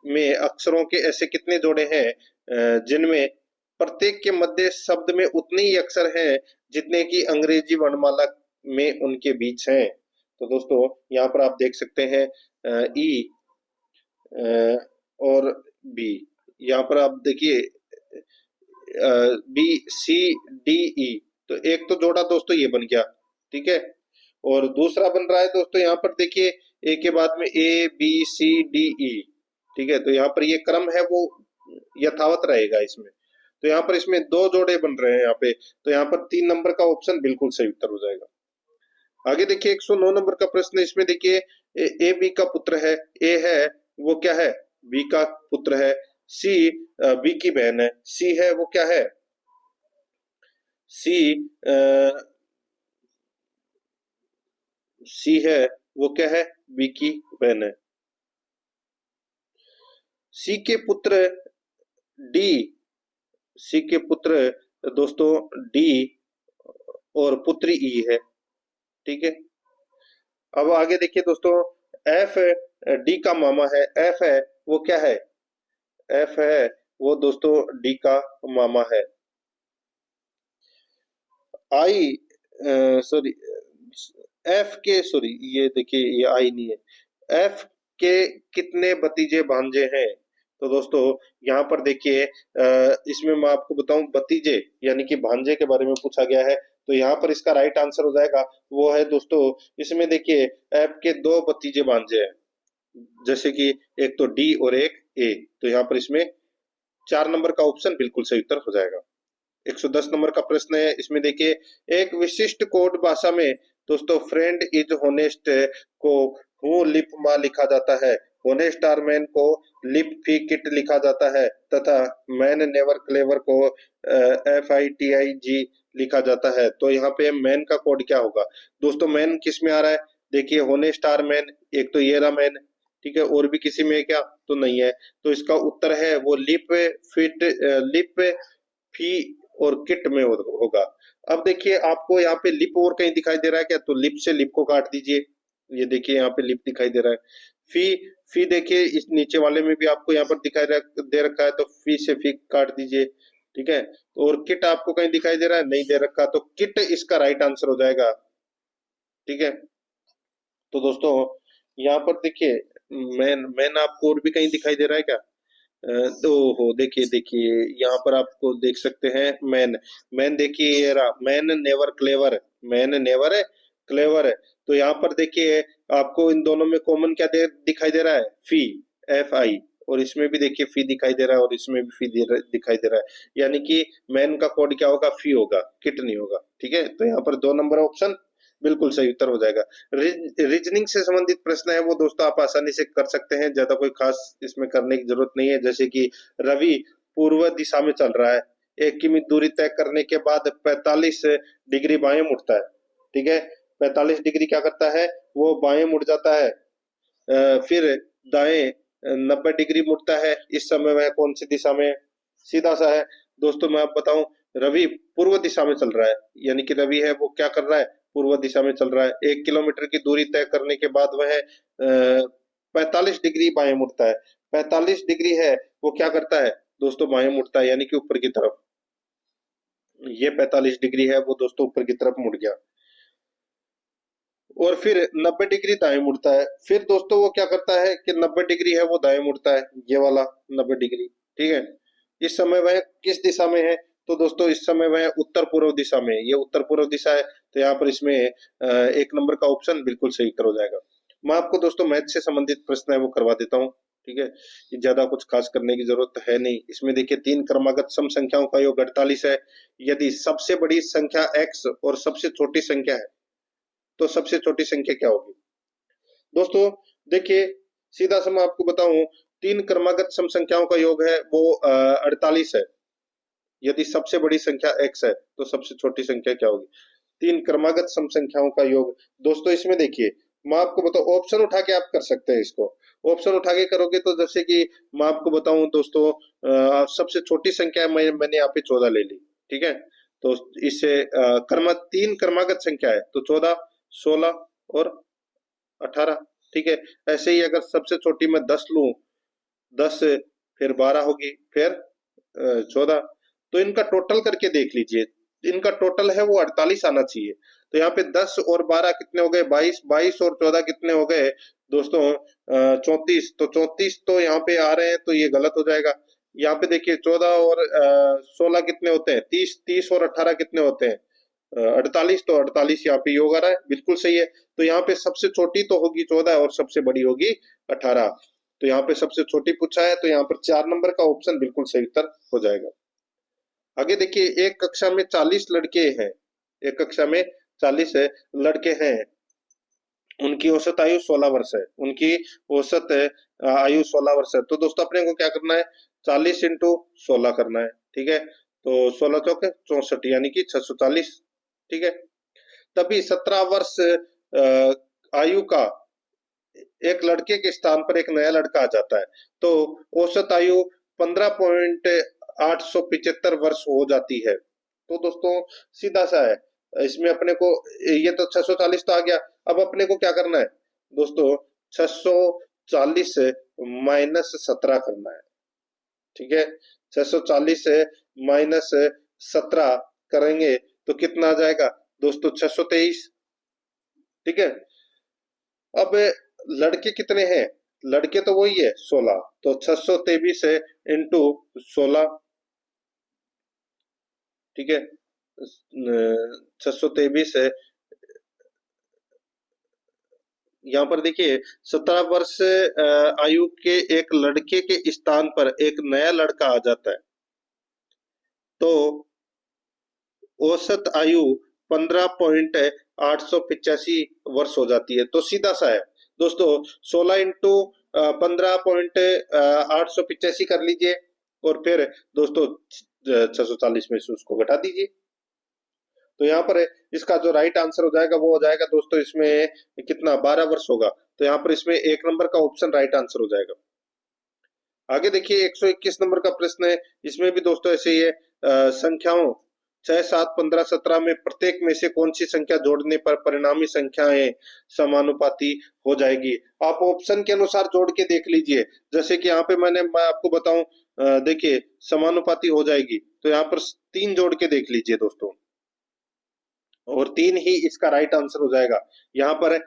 में अक्षरों के ऐसे कितने जोड़े हैं जिनमें प्रत्येक के मध्य शब्द में उतने ही अक्षर हैं जितने की अंग्रेजी वर्णमाला में उनके बीच हैं। तो दोस्तों यहाँ पर आप देख सकते हैं ई और बी, यहाँ पर आप देखिए बी सी डी ई, तो एक तो जोड़ा दोस्तों ये बन गया, ठीक है, और दूसरा बन रहा है दोस्तों यहाँ पर देखिए ए के बाद में A B C D E, ठीक है, तो यहाँ पर ये क्रम है वो यथावत रहेगा इसमें। तो यहाँ पर इसमें 2 जोड़े बन रहे हैं यहाँ पे, तो यहाँ पर 3 नंबर का ऑप्शन बिल्कुल सही उत्तर हो जाएगा। आगे देखिए 109 नंबर का प्रश्न, इसमें देखिए ए बी का पुत्र है, ए है वो क्या है, बी का पुत्र है, सी बी की बहन है, सी है वो क्या है, सी सी है वो क्या है, बी की बहन है। सी के पुत्र डी, सी के पुत्र दोस्तों डी और पुत्री ई है, ठीक है। अब आगे देखिए दोस्तों एफ डी का मामा है, एफ है वो क्या है, एफ है वो दोस्तों डी का मामा है। आई सॉरी एफ के, सॉरी ये देखिए ये आई नहीं है, एफ के कितने भतीजे भांजे हैं। तो दोस्तों यहाँ पर देखिए इसमें मैं आपको बताऊं भतीजे यानी कि भांजे के बारे में पूछा गया है, तो यहाँ पर इसका राइट आंसर हो जाएगा वो है दोस्तों, इसमें देखिए एफ के 2 भतीजे भांजे हैं, जैसे कि एक तो डी और एक ए, तो यहाँ पर इसमें 4 नंबर का ऑप्शन बिल्कुल सही उत्तर हो जाएगा। 110 नंबर का प्रश्न है, इसमें देखिए एक विशिष्ट कोड भाषा में दोस्तों फ्रेंड इज होनेस्ट को हु लिप मा लिखा जाता है, होनेस्ट आर मैन को लिप फी किट लिखा जाता है, तथा मैन नेवर क्लेवर को FITIG लिखा जाता है। तो यहाँ पे मैन का कोड क्या होगा दोस्तों, मैन किस में आ रहा है, देखिए होनेस्ट आर मैन, एक तो ये रहा मैन, ठीक है, और भी किसी में क्या तो नहीं है, तो इसका उत्तर है वो लिप फिट लिप फी और किट में होगा। अब देखिए आपको यहाँ पे लिप और कहीं दिखाई दे रहा है क्या, तो लिप से लिप को काट दीजिए, ये देखिए यहाँ पे लिप दिखाई दे रहा है। फी, फी देखिए इस नीचे वाले में भी आपको यहाँ पर दिखाई दे रखा है, तो फी से फी काट दीजिए, ठीक है। और किट आपको कहीं दिखाई दे रहा है? नहीं दे रखा, तो किट इसका राइट आंसर हो जाएगा। ठीक है। तो दोस्तों यहाँ पर देखिए, मैन मैन आपको और भी कहीं दिखाई दे रहा है क्या? तो हो देखिए देखिए, यहाँ पर आपको देख सकते हैं मैन। मैन देखिए ये रहा, man never clever, man never है क्लेवर है। तो यहाँ पर देखिए आपको इन दोनों में कॉमन क्या दिखाई दे रहा है? फी, एफ आई। और इसमें भी देखिए फी दिखाई दे रहा है, और इसमें भी फी दिखाई दे रहा है। यानी कि मैन का कोड क्या होगा? फी होगा, किट नहीं होगा। ठीक है। तो यहाँ पर 2 नंबर ऑप्शन बिल्कुल सही उत्तर हो जाएगा। रीजनिंग से संबंधित प्रश्न है वो दोस्तों आप आसानी से कर सकते हैं, ज्यादा कोई खास इसमें करने की जरूरत नहीं है। जैसे कि रवि पूर्व दिशा में चल रहा है, 1 किमी दूरी तय करने के बाद 45 डिग्री बाएं मुड़ता है। ठीक है। 45 डिग्री क्या करता है? वो बाएं मुड़ जाता है। फिर दाएं 90 डिग्री मुड़ता है। इस समय वह कौन सी दिशा में? सीधा सा है दोस्तों, मैं आप बताऊं, रवि पूर्व दिशा में चल रहा है। यानी कि रवि है वो क्या कर रहा है? पूर्व दिशा में चल रहा है। 1 किलोमीटर की दूरी तय करने के बाद वह 45 डिग्री बाएं मुड़ता है। 45 डिग्री है वो क्या करता है दोस्तों? बाएं मुड़ता है, यानी कि ऊपर की तरफ। ये 45 डिग्री है वो दोस्तों ऊपर की तरफ मुड़ गया। और फिर 90 डिग्री दाएं मुड़ता है। फिर दोस्तों वो क्या करता है कि 90 डिग्री है वो दाएं मुड़ता है, ये वाला 90 डिग्री। ठीक है। इस समय वह किस दिशा में है? तो दोस्तों इस समय वह उत्तर पूर्व दिशा में है। ये उत्तर पूर्व दिशा है, तो यहाँ पर इसमें 1 नंबर का ऑप्शन बिल्कुल सही उत्तर हो जाएगा। मैं आपको दोस्तों मैथ से संबंधित प्रश्न है वो करवा देता हूँ। ठीक है। ये ज्यादा कुछ खास करने की जरूरत है नहीं। इसमें देखिए 3 क्रमागत सम संख्याओं का योग 48 है। यदि सबसे बड़ी संख्या x और सबसे छोटी संख्या है, तो सबसे छोटी संख्या क्या होगी? दोस्तों देखिए, सीधा सा मैं आपको बताऊं, 3 क्रमागत सम संख्याओं का योग है वो 48 है। यदि सबसे बड़ी संख्या x है, तो सबसे छोटी संख्या क्या होगी? 3 क्रमागत सम संख्याओं का योग। दोस्तों इसमें देखिए, मैं आपको बताऊं, ऑप्शन उठा के आप कर सकते हैं इसको। ऑप्शन उठा के करोगे तो जैसे कि मैं आपको बताऊं दोस्तों, सबसे छोटी संख्या मैंने यहाँ पे 14 ले ली। ठीक है। तो इससे 3 क्रमागत संख्या है, तो 14, 16 और 18। ठीक है। ऐसे ही अगर सबसे छोटी मैं 10 लूं, 10 फिर 12 होगी, फिर 14। तो इनका टोटल करके देख लीजिए, इनका टोटल है वो 48 आना चाहिए। तो यहाँ पे 10 और 12 कितने हो गए? 22। 22 और 14 कितने हो गए दोस्तों? 34। तो 34 तो यहाँ पे आ रहे हैं, तो ये गलत हो जाएगा। यहाँ पे देखिए 14 और 16 कितने होते हैं? 30। 30 और 18 कितने होते हैं? 48। तो 48 यहाँ पे योग आ रहा है, बिल्कुल सही है। तो यहाँ पे सबसे छोटी तो होगी 14 और सबसे बड़ी होगी 18। तो यहाँ पे सबसे छोटी पूछा है, तो यहाँ पर 4 नंबर का ऑप्शन बिल्कुल सही उत्तर हो जाएगा। आगे देखिए, एक कक्षा में 40 लड़के हैं। एक कक्षा में 40 लड़के हैं। उनकी औसत आयु 16 वर्ष है। उनकी औसत आयु 16 वर्ष है। तो दोस्तों अपने को क्या करना है? 40 इंटू 16 करना है। ठीक है। तो 16 चौके 64, यानी कि 640। ठीक है। तभी 17 वर्ष आयु का एक लड़के के स्थान पर एक नया लड़का आ जाता है, तो औसत आयु 15.875 वर्ष हो जाती है। तो दोस्तों सीधा सा है, इसमें अपने को, ये तो 640 तो आ गया। अब अपने को क्या करना है दोस्तों? 640 माइनस 17 करना है। ठीक है। 640 माइनस 17 करेंगे तो कितना आ जाएगा दोस्तों? 623। ठीक है। अब लड़के कितने हैं? लड़के तो वही है 16, तो 623 है इंटू 16। ठीक है। 623 है। यहाँ पर देखिए 17 वर्ष आयु के एक लड़के के स्थान पर एक नया लड़का आ जाता है, तो औसत आयु 15.885 वर्ष हो जाती है। तो सीधा सा है दोस्तों, 16 इंटू 15.885 कर लीजिए, और फिर दोस्तों 640 में से उसको घटा दीजिए। तो यहाँ पर इसका जो राइट आंसर हो जाएगा वो हो जाएगा दोस्तों, इसमें कितना? 12 वर्ष होगा। तो यहाँ पर इसमें 1 नंबर का ऑप्शन राइट आंसर हो जाएगा। आगे देखिए 121 नंबर का प्रश्न है। इसमें भी दोस्तों ऐसे ही है, संख्याओं 6, 7, 15, 17 में प्रत्येक में से कौन सी संख्या जोड़ने पर परिणामी संख्याएं समानुपाती हो जाएगी? आप ऑप्शन के अनुसार जोड़ के देख लीजिए। जैसे कि यहाँ पे मैं आपको बताऊं, देखिए समानुपाती हो जाएगी। तो यहाँ पर 3 जोड़ के देख लीजिए दोस्तों, और 3 ही इसका राइट आंसर हो जाएगा। यहाँ पर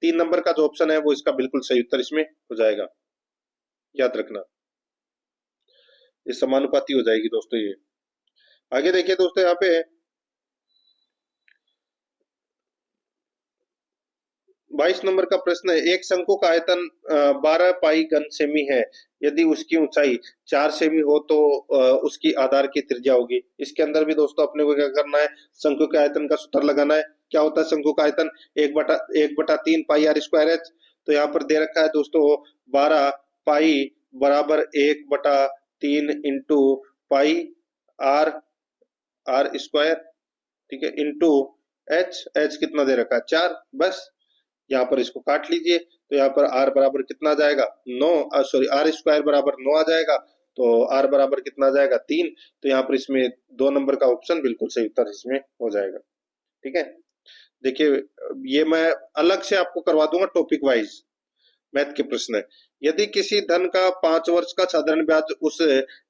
3 नंबर का जो ऑप्शन है वो इसका बिल्कुल सही उत्तर इसमें हो जाएगा, याद रखना, ये समानुपाती हो जाएगी दोस्तों। ये आगे देखिए दोस्तों, यहाँ पे 22 नंबर का प्रश्न है, एक शंकु का आयतन 12 पाई घन सेमी है, यदि उसकी ऊंचाई 4 सेमी हो तो उसकी आधार की त्रिज्या होगी। इसके अंदर भी दोस्तों अपने को क्या करना है, शंकु के आयतन का सूत्र लगाना है। क्या होता है शंकु का आयतन, 1/3 पाई आर स्क्वायर एच। तो यहाँ पर दे रखा है दोस्तों 12 पाई बराबर 1/3 into pi R R square, ठीक है, इंटू एच, एच कितना दे रखा है 4, बस यहाँ पर इसको काट लीजिए। तो यहाँ पर r बराबर कितना आ जाएगा 9, सॉरी आर स्क्वायर बराबर 9 आ जाएगा, तो r बराबर कितना आ जाएगा 3। तो यहाँ पर इसमें 2 नंबर का ऑप्शन बिल्कुल सही उत्तर इसमें हो जाएगा, ठीक है। देखिए ये मैं अलग से आपको करवा दूंगा टॉपिक वाइज, मैथ के प्रश्न है। यदि किसी धन का 5 वर्ष का साधारण ब्याज उस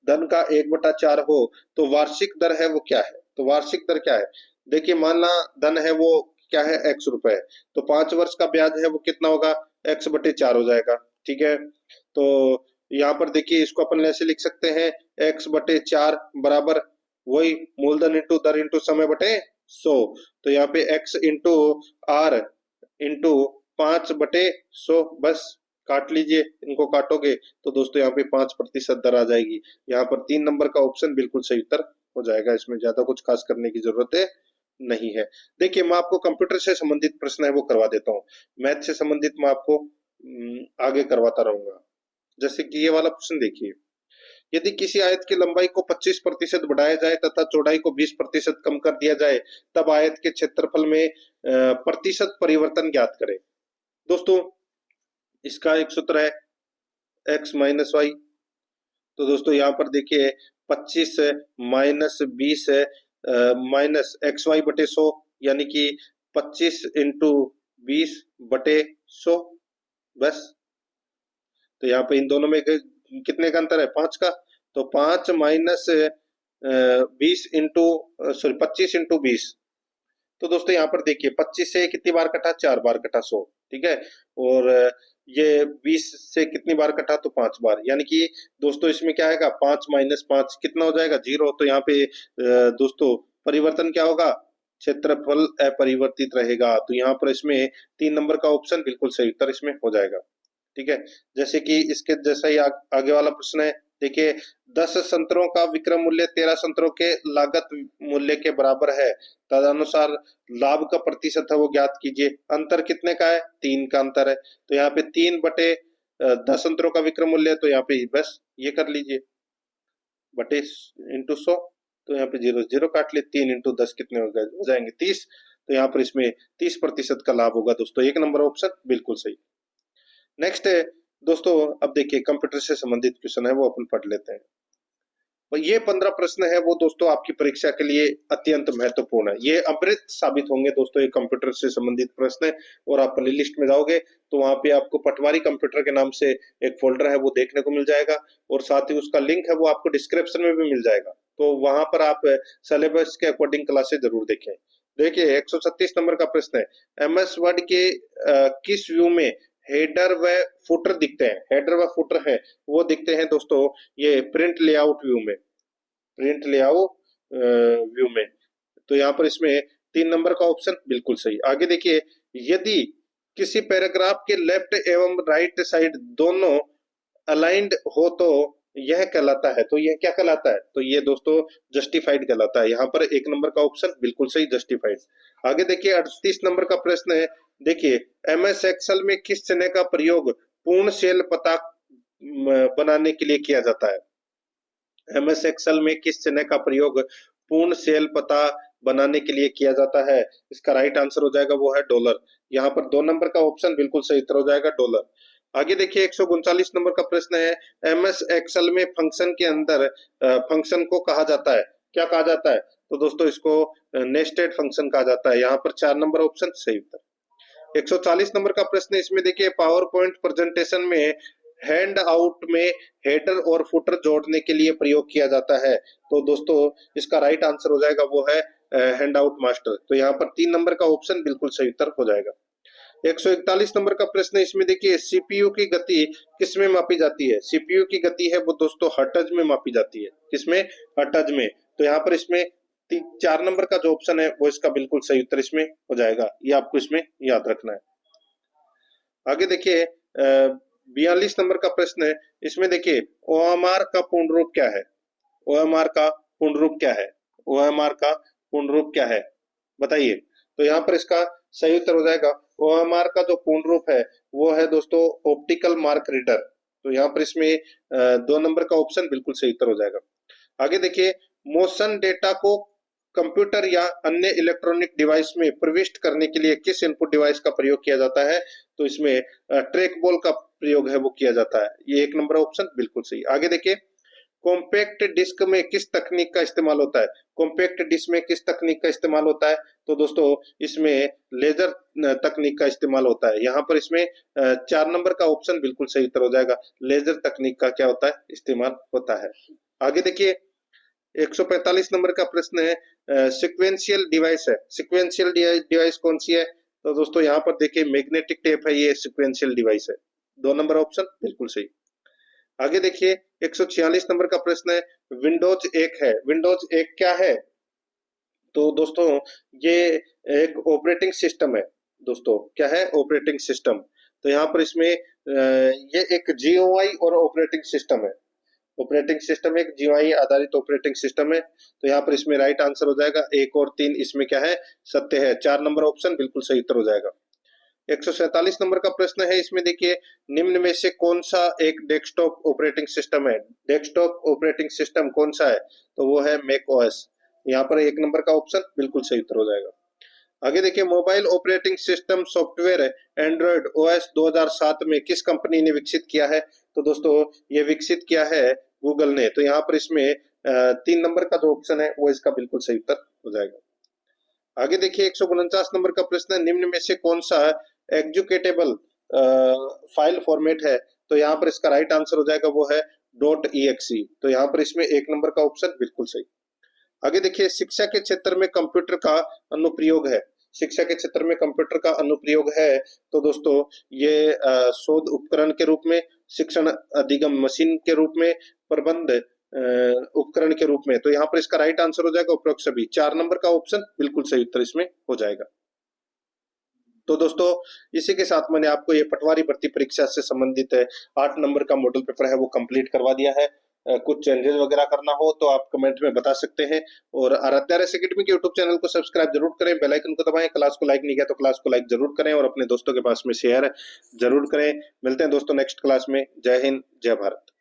धन का 1/4 हो तो वार्षिक दर है वो क्या है। तो वार्षिक दर क्या है, देखिए मानना धन है वो क्या है x रुपए, तो 5 वर्ष का ब्याज है वो कितना होगा x/4 हो जाएगा, ठीक है। तो यहाँ पर देखिए इसको अपन ऐसे लिख सकते हैं x/4 बराबर वही मूलधन इंटू दर इंटू समय बटे 100। तो यहाँ पे x इंटू आर इंटू 5/100, बस काट लीजिए, इनको काटोगे तो दोस्तों यहाँ पे 5% दर आ जाएगी। यहाँ पर 3 नंबर का ऑप्शन बिल्कुल सही उत्तर हो जाएगा, इसमें ज्यादा कुछ खास करने की जरूरत है नहीं है। देखिए मैं आपको कंप्यूटर से संबंधित प्रश्न है वो करवा देता हूँ, मैथ से संबंधित मैं आपको आगे करवाता रहूंगा। जैसे कि ये वाला प्रश्न देखिए, यदि किसी आयत की लंबाई को 25% बढ़ाया जाए तथा चौड़ाई को 20% कम कर दिया जाए तब आयत के क्षेत्रफल में प्रतिशत परिवर्तन ज्ञात करें। दोस्तों इसका एक सूत्र है x माइनस वाई। तो दोस्तों यहाँ पर देखिए 25 माइनस 20 माइनस एक्स वाई बटे 100, यानी कि 25 इंटू 20 बटे 100, बस। तो यहाँ पे इन दोनों में कितने का अंतर है 5 का, तो 5 माइनस 20 इंटू सॉरी 25 इंटू 20। तो दोस्तों यहाँ पर देखिए 25 से कितनी बार कटा 4 बार कटा 100, ठीक है, और ये 20 से कितनी बार कटा तो 5 बार, यानी कि दोस्तों इसमें क्या आएगा 5 माइनस 5 कितना हो जाएगा 0। तो यहाँ पे दोस्तों परिवर्तन क्या होगा, क्षेत्रफल अपरिवर्तित रहेगा। तो यहाँ पर इसमें 3 नंबर का ऑप्शन बिल्कुल सही उत्तर इसमें हो जाएगा, ठीक है। जैसे कि इसके जैसा ही आगे वाला प्रश्न है, देखिए 10 संतरों का विक्रय मूल्य 13 संतरों के लागत मूल्य के बराबर है, तदनुसार लाभ का प्रतिशत है वो ज्ञात कीजिए। अंतर कितने का है 3 का अंतर है। तो यहाँ पे 3/10 संतरों का विक्रय मूल्य है, तो यहाँ पे बस ये कर लीजिए बटे इंटू 100। तो यहाँ पे 0 0 काट ले, 3 इंटू 10 कितने हो जाएंगे 30। तो यहाँ पर इसमें 30% का लाभ होगा दोस्तों, 1 नंबर ऑप्शन बिल्कुल सही। नेक्स्ट है दोस्तों, अब देखिए कंप्यूटर से संबंधित क्वेश्चन है वो अपन पढ़ लेते हैं। और ये 15 प्रश्न है वो दोस्तों आपकी परीक्षा के लिए अत्यंत महत्वपूर्ण है, ये अमृत साबित होंगे दोस्तों। ये कंप्यूटर से संबंधित प्रश्न है, और आप प्ले लिस्ट में जाओगे तो वहां पे आपको पटवारी कंप्यूटर के नाम से एक फोल्डर है वो देखने को मिल जाएगा, और साथ ही उसका लिंक है वो आपको डिस्क्रिप्शन में भी मिल जाएगा। तो वहां पर आप सिलेबस के अकॉर्डिंग क्लासेस जरूर देखें। देखिए 136 नंबर का प्रश्न है, एमएस वर्ड के किस व्यू में हेडर व फुटर दिखते हैं। हेडर व फुटर है वो दिखते हैं दोस्तों ये प्रिंट लेआउट व्यू में, प्रिंट लेआउट व्यू में। तो यहाँ पर इसमें 3 नंबर का ऑप्शन बिल्कुल सही। आगे देखिए, यदि किसी पैराग्राफ के लेफ्ट एवं राइट साइड दोनों अलाइंड हो तो यह कहलाता है। तो यह क्या कहलाता है, तो ये दोस्तों जस्टिफाइड कहलाता है। यहाँ पर 1 नंबर का ऑप्शन बिल्कुल सही, जस्टिफाइड। आगे देखिए 38 नंबर का प्रश्न है, देखिए एमएस एक्सेल में किस चिन्ह का प्रयोग पूर्ण सेल पता बनाने के लिए किया जाता है। एमएस एक्सेल में किस चिन्ह का प्रयोग पूर्ण सेल पता बनाने के लिए किया जाता है। इसका राइट आंसर हो जाएगा वो है डॉलर। यहाँ पर 2 नंबर का ऑप्शन बिल्कुल सही उत्तर हो जाएगा डॉलर। आगे देखिए 139 नंबर का प्रश्न है, एमएस एक्सेल में फंक्शन के अंदर फंक्शन को कहा जाता है, क्या कहा जाता है। तो दोस्तों इसको नेस्टेड फंक्शन कहा जाता है। यहाँ पर 4 नंबर ऑप्शन सही उत्तर। 140 नंबर का प्रश्न, इसमें देखिए पावर पॉइंट प्रेजेंटेशन में हैंड आउट में हेडर और फुटर जोड़ने के लिए प्रयोग किया जाता है। तो दोस्तों इसका राइट आंसर हो जाएगा वो है हैंड आउट मास्टर। तो यहाँ पर 3 नंबर का ऑप्शन बिल्कुल सही उत्तर हो जाएगा। 141 नंबर का प्रश्न है, इसमें देखिए सीपीयू की गति किसमें मापी जाती है? सीपीयू की गति है वो दोस्तों हर्ट्ज में मापी जाती है। किसमें? हर्ट्ज में। तो यहाँ पर इसमें 4 नंबर का जो ऑप्शन है वो इसका बिल्कुल सही उत्तर इसमें हो जाएगा। ये आपको इसमें याद रखना है। आगे देखिए 42 नंबर का प्रश्न है, इसमें देखिए ओएमआर का पूर्ण रूप क्या है? ओएमआर का पूर्ण रूप क्या है? ओएमआर का पूर्ण रूप क्या है? बताइए। तो यहाँ पर इसका सही उत्तर हो जाएगा ओएमआर का जो पूर्ण रूप है वो है दोस्तों ऑप्टिकल मार्क रीडर। तो यहाँ पर इसमें 2 नंबर का ऑप्शन बिल्कुल सही उत्तर हो जाएगा। आगे देखिए मोशन डेटा को कंप्यूटर या अन्य इलेक्ट्रॉनिक डिवाइस में प्रविष्ट करने के लिए किस इनपुट डिवाइस का प्रयोग किया जाता है? तो इसमें ट्रैक बॉल का प्रयोग है वो किया जाता है। ये 1 नंबर ऑप्शन बिल्कुल सही। आगे देखिए कॉम्पैक्ट डिस्क में किस तकनीक का इस्तेमाल होता है? कॉम्पैक्ट डिस्क में किस तकनीक का इस्तेमाल होता है? तो दोस्तों इसमें लेजर तकनीक का इस्तेमाल होता है। यहाँ पर इसमें 4 नंबर का ऑप्शन बिल्कुल सही उत्तर हो जाएगा। लेजर तकनीक का क्या होता है? इस्तेमाल होता है। आगे देखिए 145 नंबर का प्रश्न है सिक्वेंशियल डिवाइस है। सिक्वेंशियल डिवाइस कौन सी है? तो दोस्तों यहाँ पर देखिए मैग्नेटिक टेप है, ये सिक्वेंशियल डिवाइस है। 2 नंबर ऑप्शन बिल्कुल सही। आगे देखिए 146 नंबर का प्रश्न है विंडोज 1 है। विंडोज 1 क्या है? तो दोस्तों ये एक ऑपरेटिंग सिस्टम है। दोस्तों क्या है? Operating system. तो यहाँ पर इसमें ये एक जीओआई और ऑपरेटिंग सिस्टम है। ऑपरेटिंग सिस्टम एक जीओआई आधारित ऑपरेटिंग सिस्टम है। तो यहाँ पर इसमें राइट आंसर हो जाएगा 1 और 3 इसमें क्या है? सत्य है। 4 नंबर ऑप्शन बिल्कुल सही उत्तर हो जाएगा। 147 नंबर का प्रश्न है, इसमें देखिए निम्न में से कौन सा एक डेस्कटॉप ऑपरेटिंग सिस्टम है? डेस्कटॉप ऑपरेटिंग सिस्टम कौन सा है? तो वो है मैक ओएस। यहाँ पर 1 नंबर का ऑप्शन बिल्कुल सही उत्तर हो जाएगा। आगे देखिए mobile operating system software Android OS 2007 में किस कंपनी ने विकसित किया है? तो दोस्तों ये विकसित किया है गूगल ने। तो यहाँ पर इसमें 3 नंबर का जो ऑप्शन है वो इसका बिल्कुल सही उत्तर हो जाएगा। आगे देखिए 149 नंबर का प्रश्न है, निम्न में से कौन सा एग्जीक्यूटेबल फाइल फॉर्मेट है? तो यहाँ पर इसका राइट आंसर हो जाएगा वो है .exe। तो यहाँ पर इसमें 1 नंबर का ऑप्शन बिल्कुल सही। आगे देखिए शिक्षा के क्षेत्र में कंप्यूटर का अनुप्रयोग है। शिक्षा के क्षेत्र में कंप्यूटर का अनुप्रयोग है तो दोस्तों ये शोध उपकरण के रूप में, शिक्षण अधिगम मशीन के रूप में, प्रबंध उपकरण के रूप में। तो यहाँ पर इसका राइट आंसर हो जाएगा उपरोक्त सभी। 4 नंबर का ऑप्शन बिल्कुल सही उत्तर इसमें हो जाएगा। तो दोस्तों इसी के साथ मैंने आपको ये पटवारी भर्ती परीक्षा से संबंधित 8 नंबर का मॉडल पेपर है वो कंप्लीट करवा दिया है। कुछ चेंजेस वगैरह करना हो तो आप कमेंट में बता सकते हैं। और आराध्या रेस एकेडमी के यूट्यूब चैनल को सब्सक्राइब जरूर करें, बेल आइकन को दबाएं। क्लास को लाइक नहीं किया तो क्लास को लाइक जरूर करें और अपने दोस्तों के पास में शेयर जरूर करें। मिलते हैं दोस्तों नेक्स्ट क्लास में। जय हिंद, जय भारत।